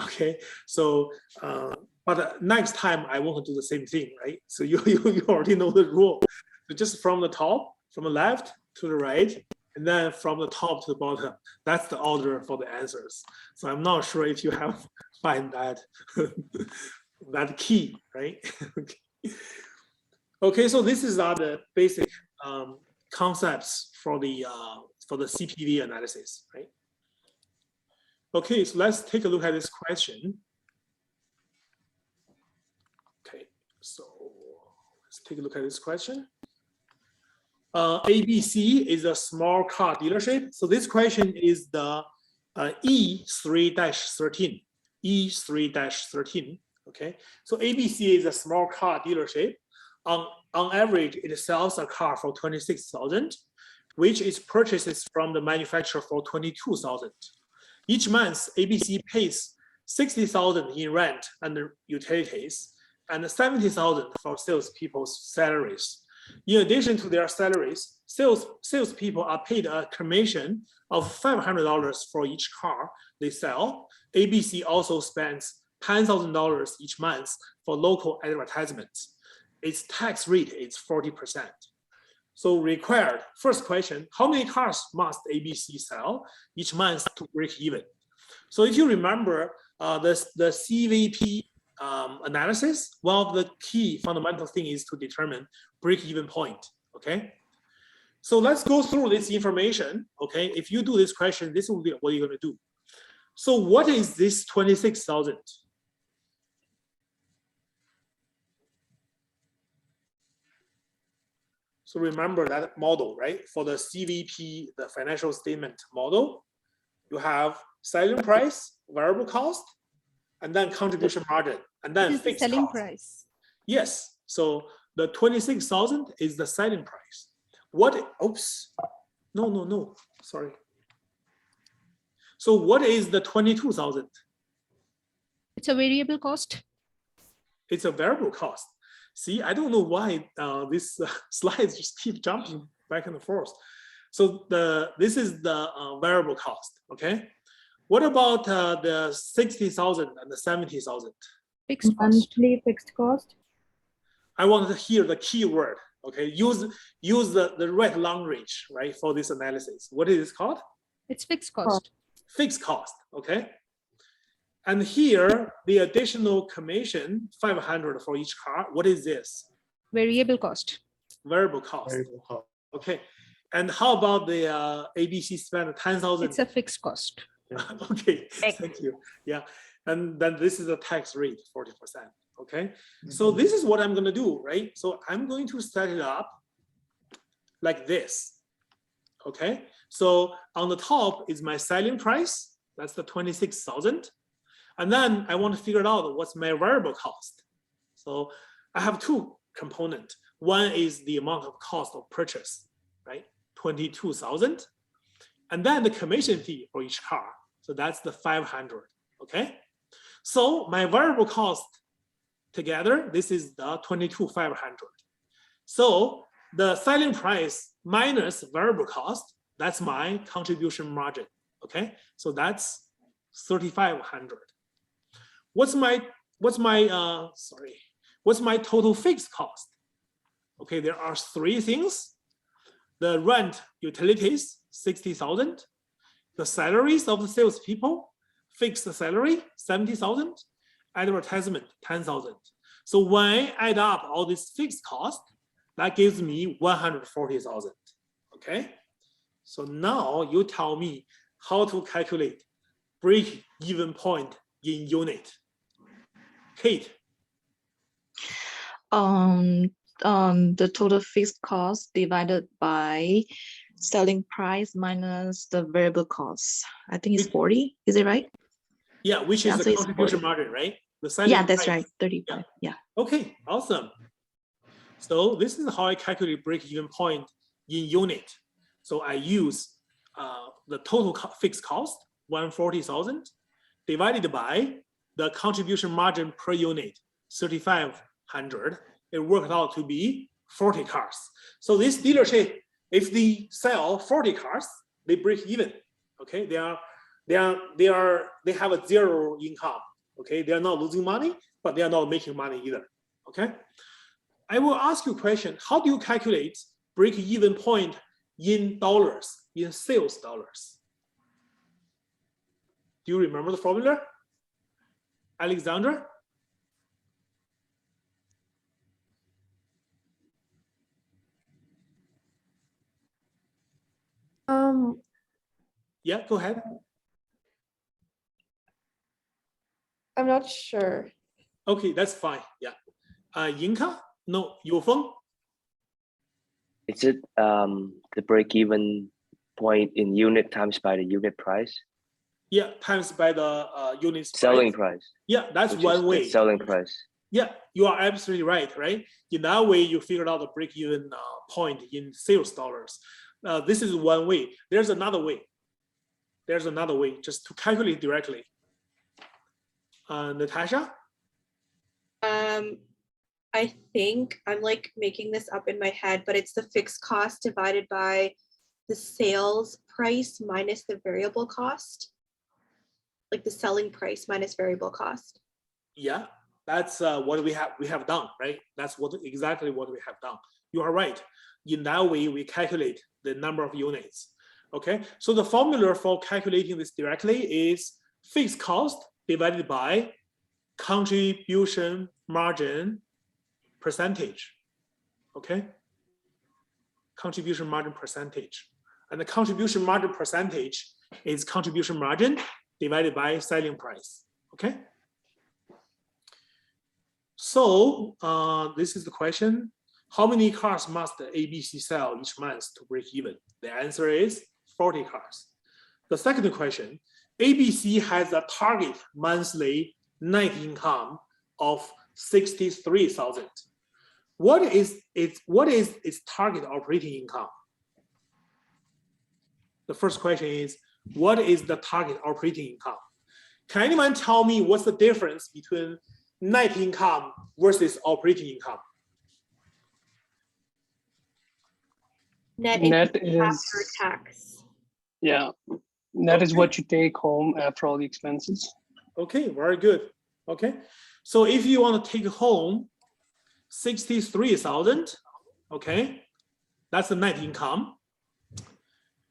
Okay. So But next time I want to do the same thing, right? So you already know the rule. So just from the top, from the left to the right, and then from the top to the bottom. That's the order for the answers. So I'm not sure if you have find that that key, right? Okay, so this is the basic concepts for the CPV analysis, right? Okay, so let's take a look at this question. Okay, so let's take a look at this question. ABC is a small car dealership. So this question is the E3-13. E3-13. Okay, so ABC is a small car dealership. On average, it sells a car for 26,000, which is purchases from the manufacturer for 22,000. Each month, ABC pays 60,000 in rent and utilities, and 70,000 for salespeople's salaries. In addition to their salaries, salespeople are paid a commission of $500 for each car they sell. ABC also spends $10,000 each month for local advertisements. Its tax rate is 40%. So required, first question, how many cars must ABC sell each month to break even? So if you remember the CVP analysis, one of the key fundamental thing is to determine break-even point, okay? So let's go through this information, okay? If you do this question, this will be what you're gonna do. So what is this 26,000? So remember that model, right? For the CVP, the financial statement model, you have selling price, variable cost, and then contribution margin, and then fixed selling cost. price. Yes, so the 26,000 is the selling price. What, oops, no, sorry. So what is the 22,000? It's a variable cost. It's a variable cost. See, I don't know why these slides just keep jumping back and forth. So this is the variable cost, okay? What about the 60,000 and the 70,000? Fixed cost. Monthly fixed cost. I want to hear the keyword, okay? Use the right language, right, for this analysis. What is it called? It's fixed cost. Fixed cost, okay? And here, the additional commission, 500 for each car. What is this? Variable cost. Variable cost. Okay. And how about the ABC spend 10,000? It's a fixed cost. Okay, thank you. Yeah, and then this is a tax rate, 40%. Okay, so this is what I'm gonna do, right? So I'm going to set it up like this. Okay, so on the top is my selling price. That's the 26,000. And then I want to figure out what's my variable cost. So I have two components. One is the amount of cost of purchase, right? 22,000. And then the commission fee for each car. So that's the 500, okay? So my variable cost together, this is the 22,500. So the selling price minus variable cost, that's my contribution margin, okay? So that's 3,500. What's my total fixed cost? Okay, there are three things. The rent, utilities, 60,000. The salaries of the salespeople, fixed salary, 70,000. Advertisement, 10,000. So when I add up all these fixed costs, that gives me 140,000. Okay. So now you tell me how to calculate break-even point in unit. Kate. The total fixed cost divided by selling price minus the variable cost. I think it's 40. Is it right? Yeah, which is the contribution margin, right? The selling yeah, that's price. right. 35. Yeah. Okay, awesome. So this is how I calculate break-even point in unit. So I use the total fixed cost, 140,000, divided by the contribution margin per unit, 3,500. It worked out to be 40 cars. So this dealership, if they sell 40 cars, they break even. Okay, they have a zero income. Okay, they are not losing money, but they are not making money either. Okay, I will ask you a question. How do you calculate break-even point in dollars, in sales dollars? Do you remember the formula? Alexandra? Yeah, go ahead. I'm not sure. Okay, that's fine. Yeah. Yinka? No, Yufeng? Is it the break-even point in unit times by the unit price? Yeah, times by the unit Selling price. Yeah, that's which is one the way. selling price. Yeah, you are absolutely right, right? In that way, you figured out the break-even point in sales dollars. This is one way. There's another way. There's another way just to calculate directly. Natasha? I think I'm like making this up in my head, but it's the fixed cost divided by the sales price minus the variable cost. Like the selling price minus variable cost. Yeah, that's what we have done, right? That's exactly what we have done. You are right. In that way, we calculate the number of units. Okay, so the formula for calculating this directly is fixed cost divided by contribution margin percentage. Okay, contribution margin percentage. And the contribution margin percentage is contribution margin divided by selling price. Okay. So this is the question. How many cars must ABC sell each month to break even? The answer is 40 cars. The second question, ABC has a target monthly net income of 63,000. What is its target operating income? The first question is, what is the target operating income? Can anyone tell me what's the difference between net income versus operating income? Net is after tax. Yeah, net is what you take home after all the expenses. Okay, very good. Okay, so if you want to take home 63,000, okay, that's the net income.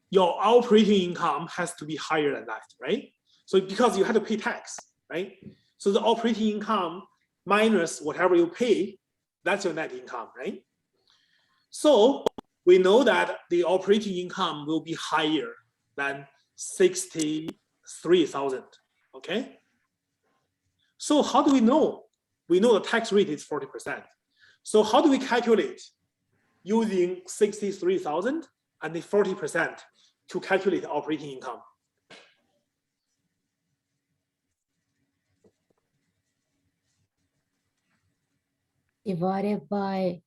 Your operating income has to be higher than that, right? So because you have to pay tax, right? So the operating income minus whatever you pay, that's your net income, right? So we know that the operating income will be higher than 63,000, okay? So how do we know? We know the tax rate is 40%. So how do we calculate using 63,000 and the 40% to calculate the operating income? Divided by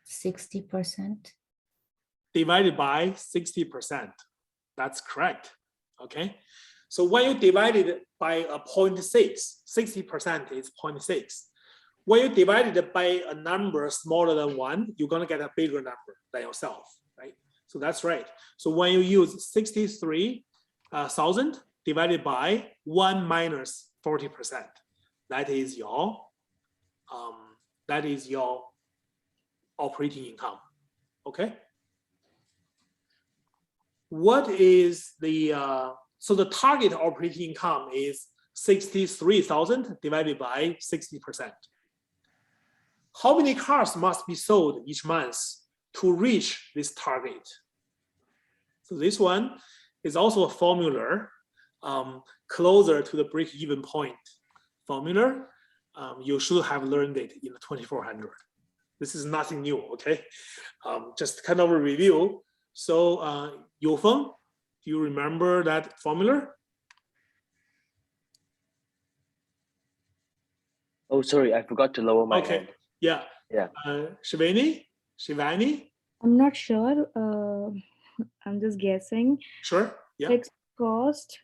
60%. Divided by 60%. That's correct. Okay. So when you divide it by a 0.6, 60% is 0.6. When you divide it by a number smaller than 1, you're going to get a bigger number than yourself, right? So that's right. So when you use 63,000 divided by 1 minus 40%, that is your operating income. Okay. What is the so the target operating income is 63,000 divided by 60%. How many cars must be sold each month to reach this target? So this one is also a formula closer to the break-even point formula. You should have learned it in the 2400. This is nothing new, okay? Just kind of a review. So Yufeng, do you remember that formula? Oh, sorry, I forgot to lower my hand. Yeah. Yeah. Shivani? I'm not sure. I'm just guessing. Sure. Yeah. Fixed cost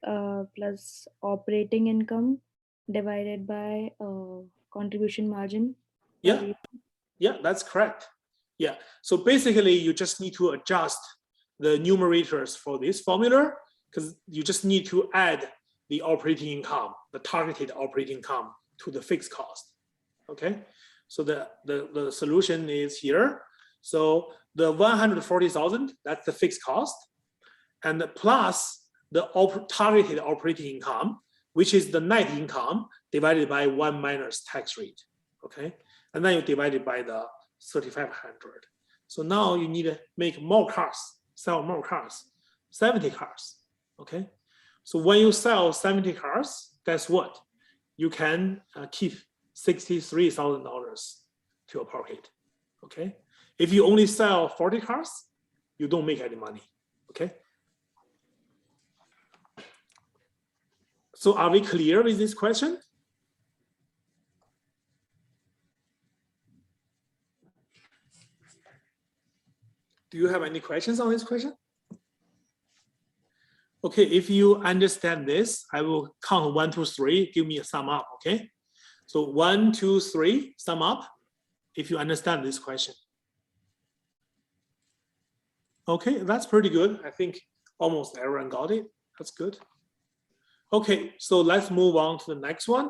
plus operating income divided by contribution margin. Yeah. Yeah, that's correct. Yeah. So basically, you just need to adjust the numerators for this formula because you just need to add the operating income, the targeted operating income to the fixed cost. Okay, so the solution is here. So the 140,000, that's the fixed cost, and plus the targeted operating income, which is the net income divided by 1 minus tax rate. Okay, and then you divide it by the 3,500. So now you need to make more cars, sell more cars, 70 cars. Okay, so when you sell 70 cars, guess what? You can keep $63,000 to your pocket. Okay, if you only sell 40 cars, you don't make any money. Okay. So are we clear with this question? Do you have any questions on this question? Okay, if you understand this, I will count 1, 2, 3, give me a sum up, okay? So 1, 2, 3, sum up, if you understand this question. Okay, that's pretty good. I think almost everyone got it. That's good. Okay, so let's move on to the next one.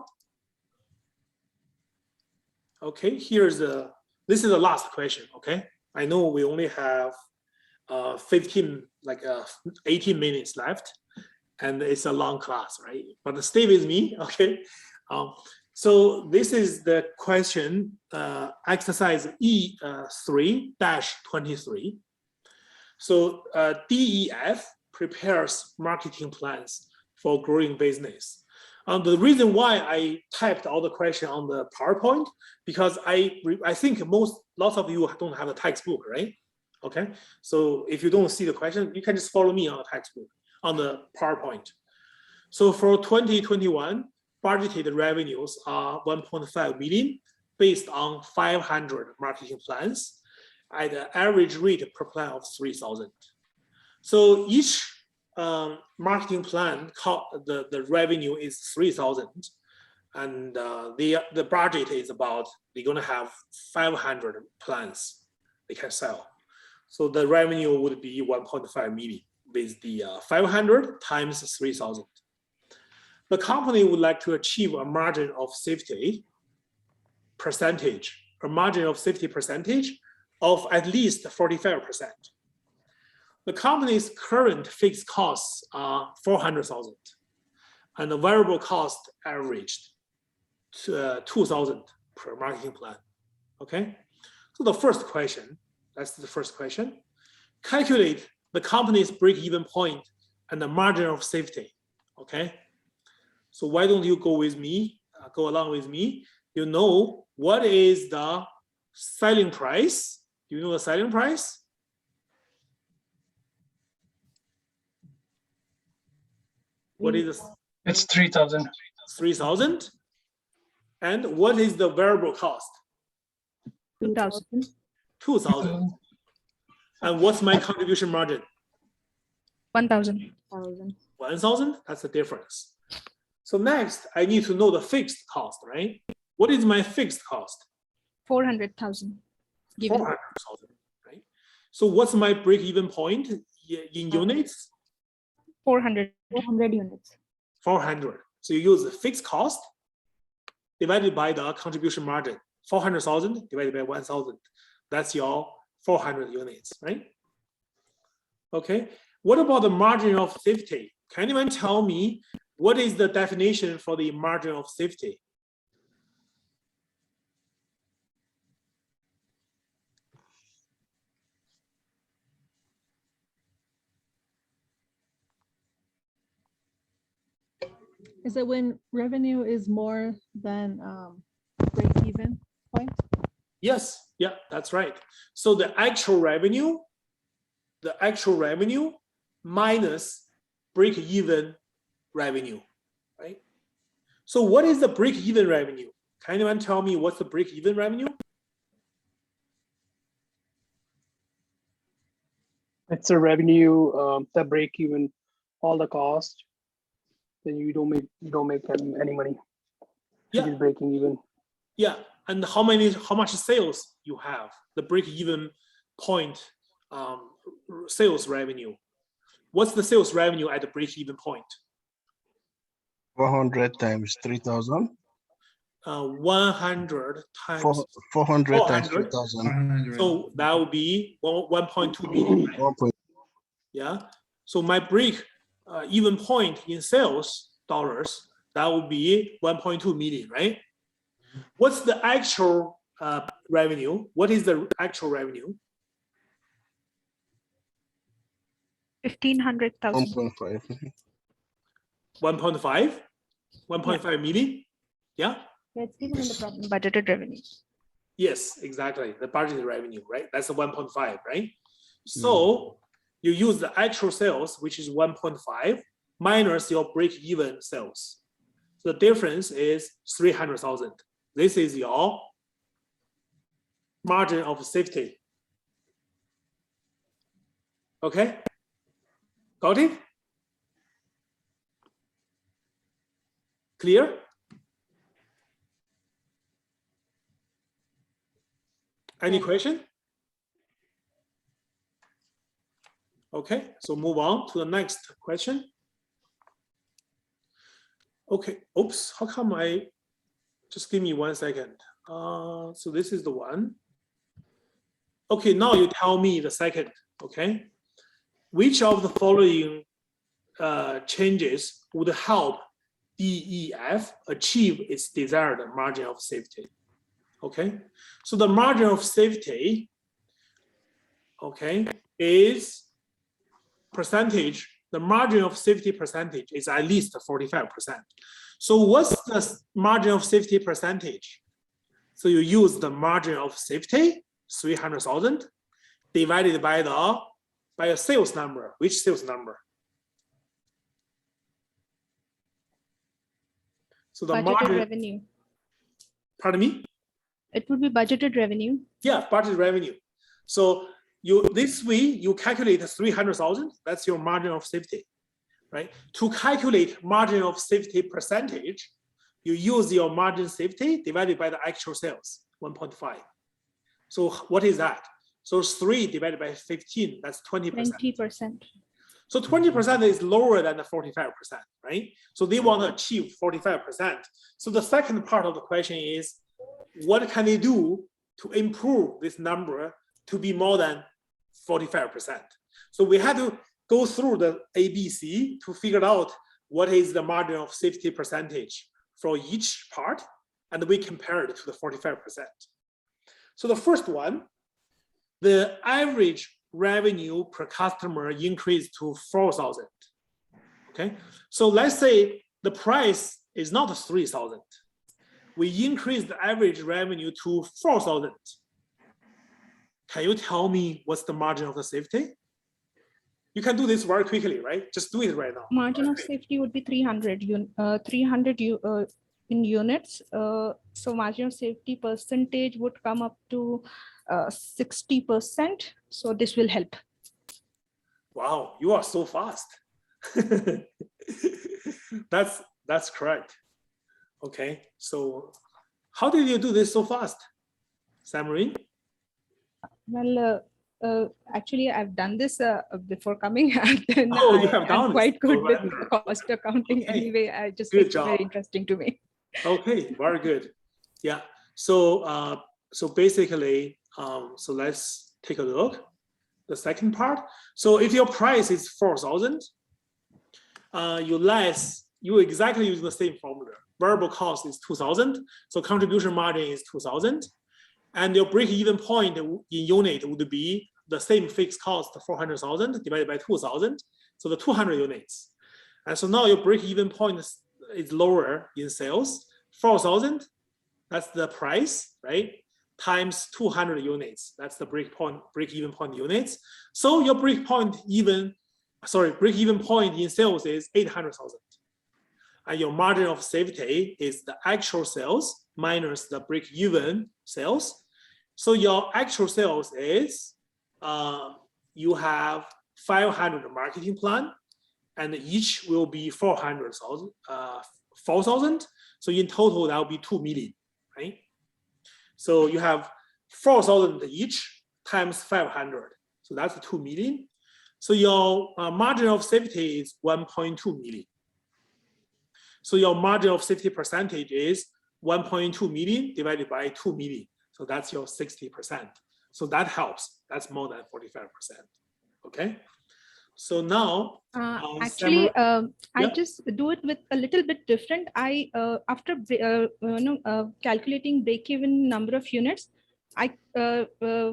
Okay, this is the last question, okay? I know we only have 18 minutes left, and it's a long class, right? But stay with me, okay? So this is the question, exercise E3-23. So DEF prepares marketing plans for growing business. The reason why I typed all the question on the PowerPoint, because I think lots of you don't have a textbook, right? Okay, so if you don't see the question, you can just follow me on the textbook, on the PowerPoint. So for 2021, budgeted revenues are 1.5 million based on 500 marketing plans at an average rate per plan of 3,000. So each marketing plan, the revenue is 3,000, and the budget is about, they're gonna have 500 plans they can sell. So the revenue would be 1.5 million with the 500 times 3,000. The company would like to achieve a margin of safety percentage, of at least 45%. The company's current fixed costs are 400,000, and the variable cost averaged 2,000 per marketing plan. Okay, so the first question, that's the first question. Calculate the company's break-even point and the margin of safety. Okay, so why don't you go with me, go along with me? You know what is the selling price? Do you know the selling price? What is this? It's 3,000. 3,000. And what is the variable cost? 2,000. 2,000. And what's my contribution margin? 1,000. 1,000. That's the difference. So next, I need to know the fixed cost, right? What is my fixed cost? 400,000. 400,000, right? So what's my break-even point in units? 400 units. 400. So you use the fixed cost divided by the contribution margin. 400,000 divided by 1,000. That's your 400 units, right? Okay. What about the margin of safety? Can anyone tell me what is the definition for the margin of safety? Is it when revenue is more than break-even point? Yes, yeah, that's right. So the actual revenue minus break-even revenue, right? So what is the break-even revenue? Can anyone tell me what's the break-even revenue? It's a revenue that break even all the cost. Then you don't make any money. Yeah. It is breaking even. Yeah, and how much sales you have? The break-even point sales revenue. What's the sales revenue at the break-even point? 400 times 3,000. 100 times 400 times 400. 3,000. So that would be 1.2 million. Right? Yeah. So my break even point in sales dollars, that would be 1.2 million, right? What's the actual revenue? What is the actual revenue? 1,500,000. 1.5. 1.5? 1.5 million? Yeah? That's given in the problem, budgeted revenue. Yes, exactly. The budgeted revenue, right? That's the 1.5, right? So you use the actual sales, which is 1.5, minus your break-even sales. So the difference is 300,000. This is your margin of safety. Okay? Got it? Clear? Any question? Okay, so move on to the next question. Okay, oops, how come just give me 1 second. So this is the one. Okay, now you tell me the second, okay? Which of the following changes would help DEF achieve its desired margin of safety? Okay, so the margin of safety, okay, is percentage. The margin of safety percentage is at least 45%. So what's the margin of safety percentage? So you use the margin of safety, 300,000, divided by a sales number. Which sales number? So the Budgeted margin, revenue. pardon me? It would be budgeted revenue. Yeah, budget revenue. So this way you calculate 300,000. That's your margin of safety, right? To calculate margin of safety percentage, you use your margin safety divided by the actual sales, 1.5. So what is that? So 3 divided by 15, that's 20%. 20%. So 20% is lower than the 45%, right? So they want to achieve 45%. So the second part of the question is, what can they do to improve this number to be more than 45%? So we had to go through the ABC to figure out what is the margin of safety percentage for each part, and we compare it to the 45%. So the first one, the average revenue per customer increased to 4,000. Okay, so let's say the price is not 3,000. We increase the average revenue to 4,000. Can you tell me what's the margin of the safety? You can do this very quickly, right? Just do it right now. Margin of safety would be 300 in units. So margin of safety percentage would come up to 60%. So this will help. Wow, you are so fast. That's correct. Okay, so how did you do this so fast, Samarine? Well, actually, I've done this before coming. Then Oh, you have done I'm quite good with wonderful. cost accounting anyway. I just Good it's job. very interesting to me. Okay, very good. Yeah. So so basically, so let's take a look. The second part. So if your price is 4,000, you exactly use the same formula. Variable cost is 2,000. So contribution margin is 2,000. And your break-even point in unit would be the same fixed cost, 400,000 divided by 2,000. So the 200 units. And so now your break-even point is lower in sales. 4,000, that's the price, right? Times 200 units. That's the break-even point units. So your break-even point in sales is 800,000. And your margin of safety is the actual sales minus the break-even sales. So your actual sales is you have 500 marketing plan, and each will be 400,000, 4,000. So in total, that will be 2 million, right? So you have 4,000 each times 500. So that's 2 million. So your margin of safety is 1.2 million. So your margin of safety percentage is 1.2 million divided by 2 million. So that's your 60%. So that helps. That's more than 45%. Okay. So now, actually, I yeah. just do it with a little bit different. I after calculating break-even number of units, I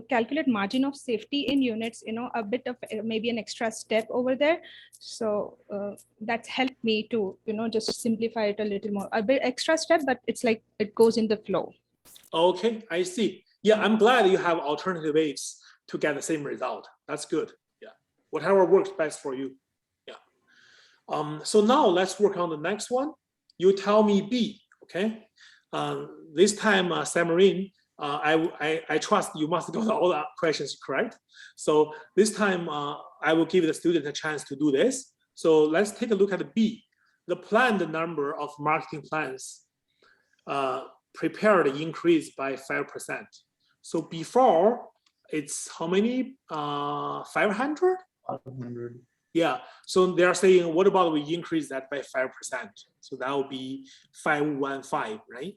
calculate margin of safety in units. A bit of maybe an extra step over there. So that's helped me to just simplify it a little more. A bit extra step, but it's like it goes in the flow. Okay, I see. Yeah, I'm glad you have alternative ways to get the same result. That's good. Yeah, whatever works best for you. Yeah. So now let's work on the next one. You tell me B. Okay. This time, Samarin, I trust you must got all the questions correct. So this time, I will give the student a chance to do this. So let's take a look at B. The planned number of marketing plans prepared increase by 5%. So before it's how many? 500? 500. Yeah. So they are saying, what about we increase that by 5%? So that will be 515, right?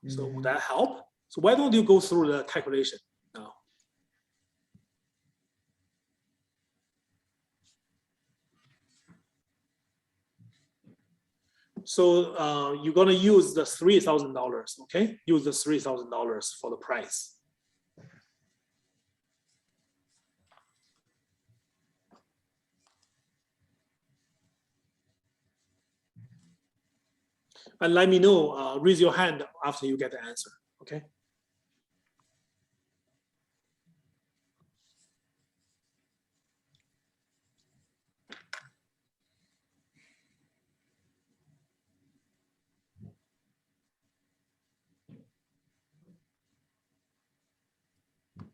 So would that help? So why don't you go through the calculation now? So you're gonna use the $3,000, okay? Use the $3,000 for the price. And let me know, raise your hand after you get the answer, okay?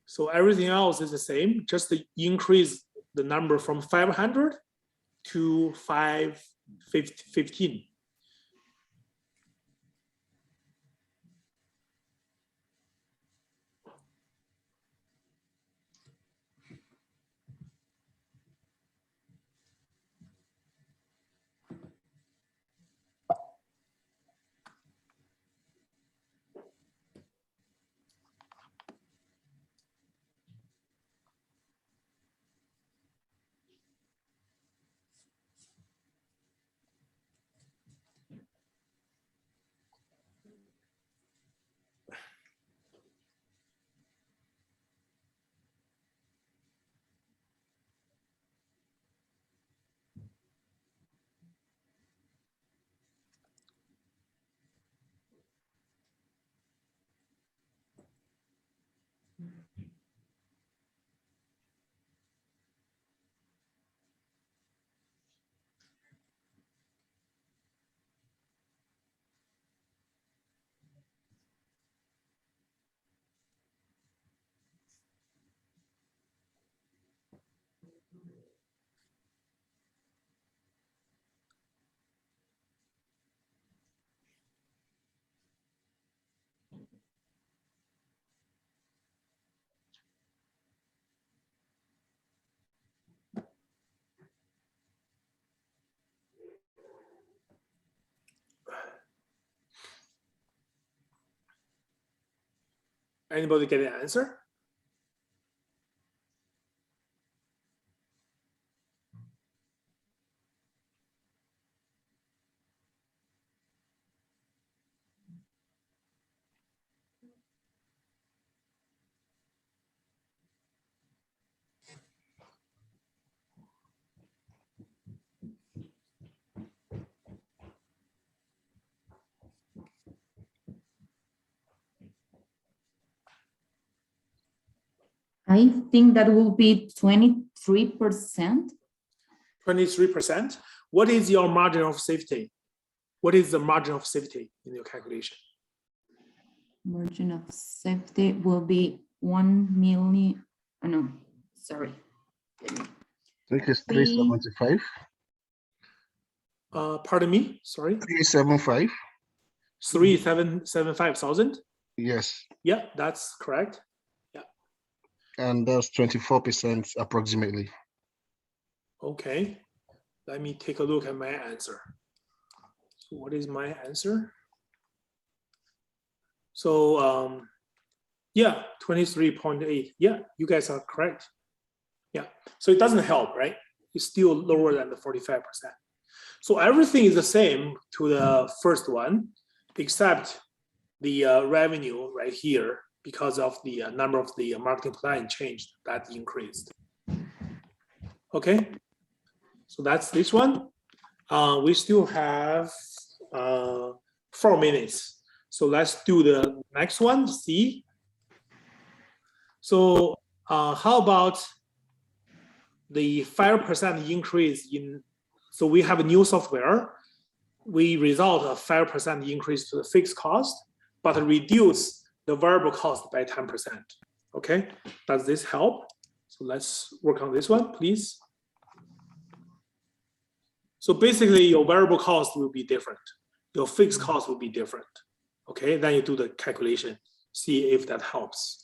So everything else is the same, just to increase the number from 500 to 515. Anybody get an answer? I think that will be 23%. 23%. What is your margin of safety? What is the margin of safety in your calculation? Margin of safety will be 1 million. Oh, no, sorry. I think it's 375. Pardon me, sorry. 375. 375,000. Yes. Yeah, that's correct. Yeah. And that's 24% approximately. Okay. Let me take a look at my answer. So what is my answer? So yeah, 23.8. Yeah, you guys are correct. Yeah, so it doesn't help, right? It's still lower than the 45%. So everything is the same to the first one, except the revenue right here, because of the number of the marketing plan changed, that increased. Okay, so that's this one. We still have 4 minutes. So let's do the next one, C. So how about the 5% increase in, so we have a new software. We result a 5% increase to the fixed cost, but reduce the variable cost by 10%. Okay, does this help? So let's work on this one, please. So basically your variable cost will be different. Your fixed cost will be different. Okay, then you do the calculation, see if that helps.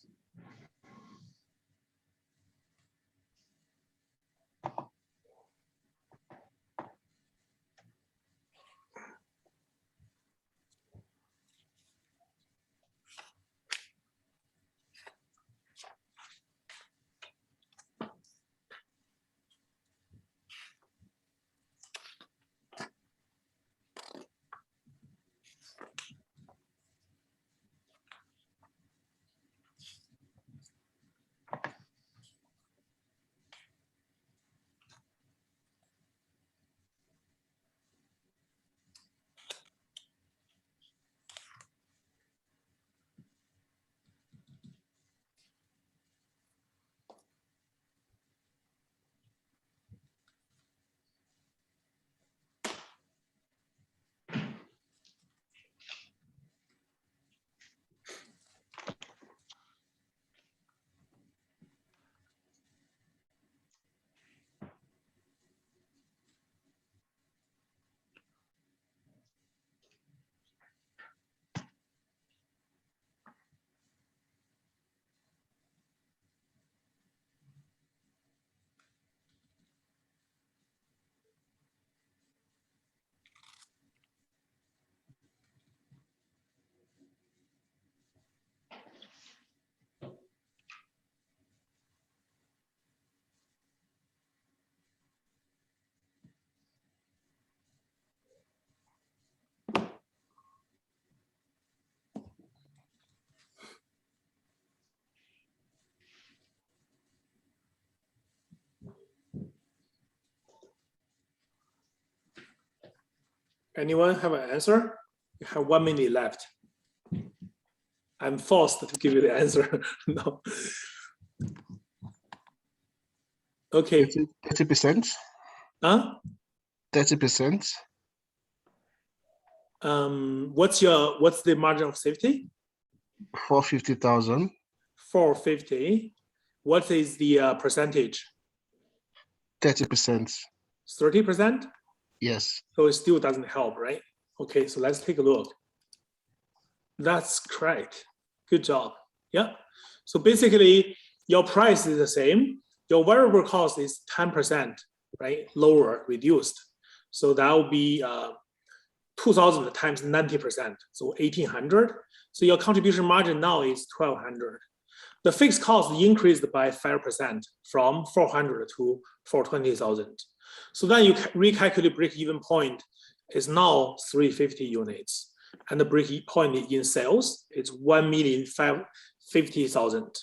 Anyone have an answer? You have 1 minute left. I'm forced to give you the answer. No. Okay. 30%. Huh? 30%. What's the margin of safety? 450,000. 450. What is the percentage? 30%. 30%? Yes. So it still doesn't help, right? Okay, so let's take a look. That's correct. Good job. Yeah. So basically, your price is the same. Your variable cost is 10%, right? Lower, reduced. So that will be 2,000 times 90%, so 1,800. So your contribution margin now is 1,200. The fixed cost increased by 5% from 400 to 420,000. So then you recalculate break-even point is now 350 units. And the break-even point in sales is 1,550,000.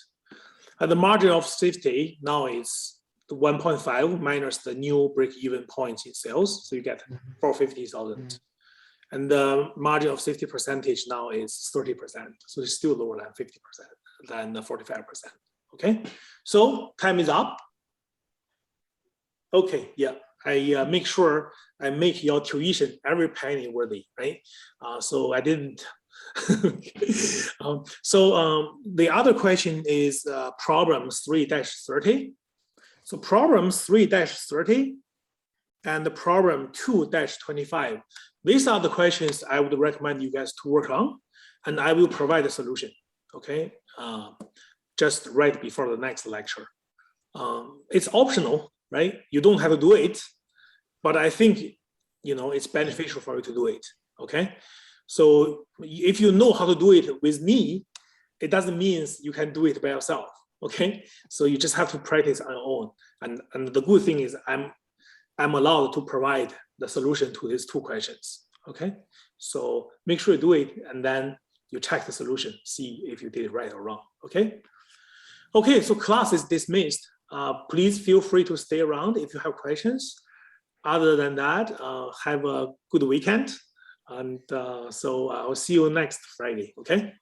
And the margin of safety now is 1.5 minus the new break-even point in sales. So you get 450,000. And the margin of safety percentage now is 30%. So it's still lower than 50%, than the 45%. Okay, so time is up. Okay, yeah, I make sure I make your tuition every penny worthy, right? So I didn't. The other question is problem 3-30. So problem 3-30 and the problem 2-25. These are the questions I would recommend you guys to work on, and I will provide a solution. Okay, just right before the next lecture. It's optional, right? You don't have to do it, but I think it's beneficial for you to do it. Okay, so if you know how to do it with me, it doesn't mean you can do it by yourself. Okay, so you just have to practice on your own. And the good thing is I'm allowed to provide the solution to these two questions. Okay, so make sure you do it, and then you check the solution, see if you did it right or wrong. Okay. Okay, so class is dismissed. Please feel free to stay around if you have questions. Other than that, have a good weekend. And so I'll see you next Friday, okay?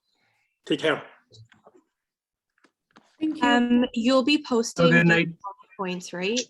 Take care. Thank you. You'll be posting good your night. points, right?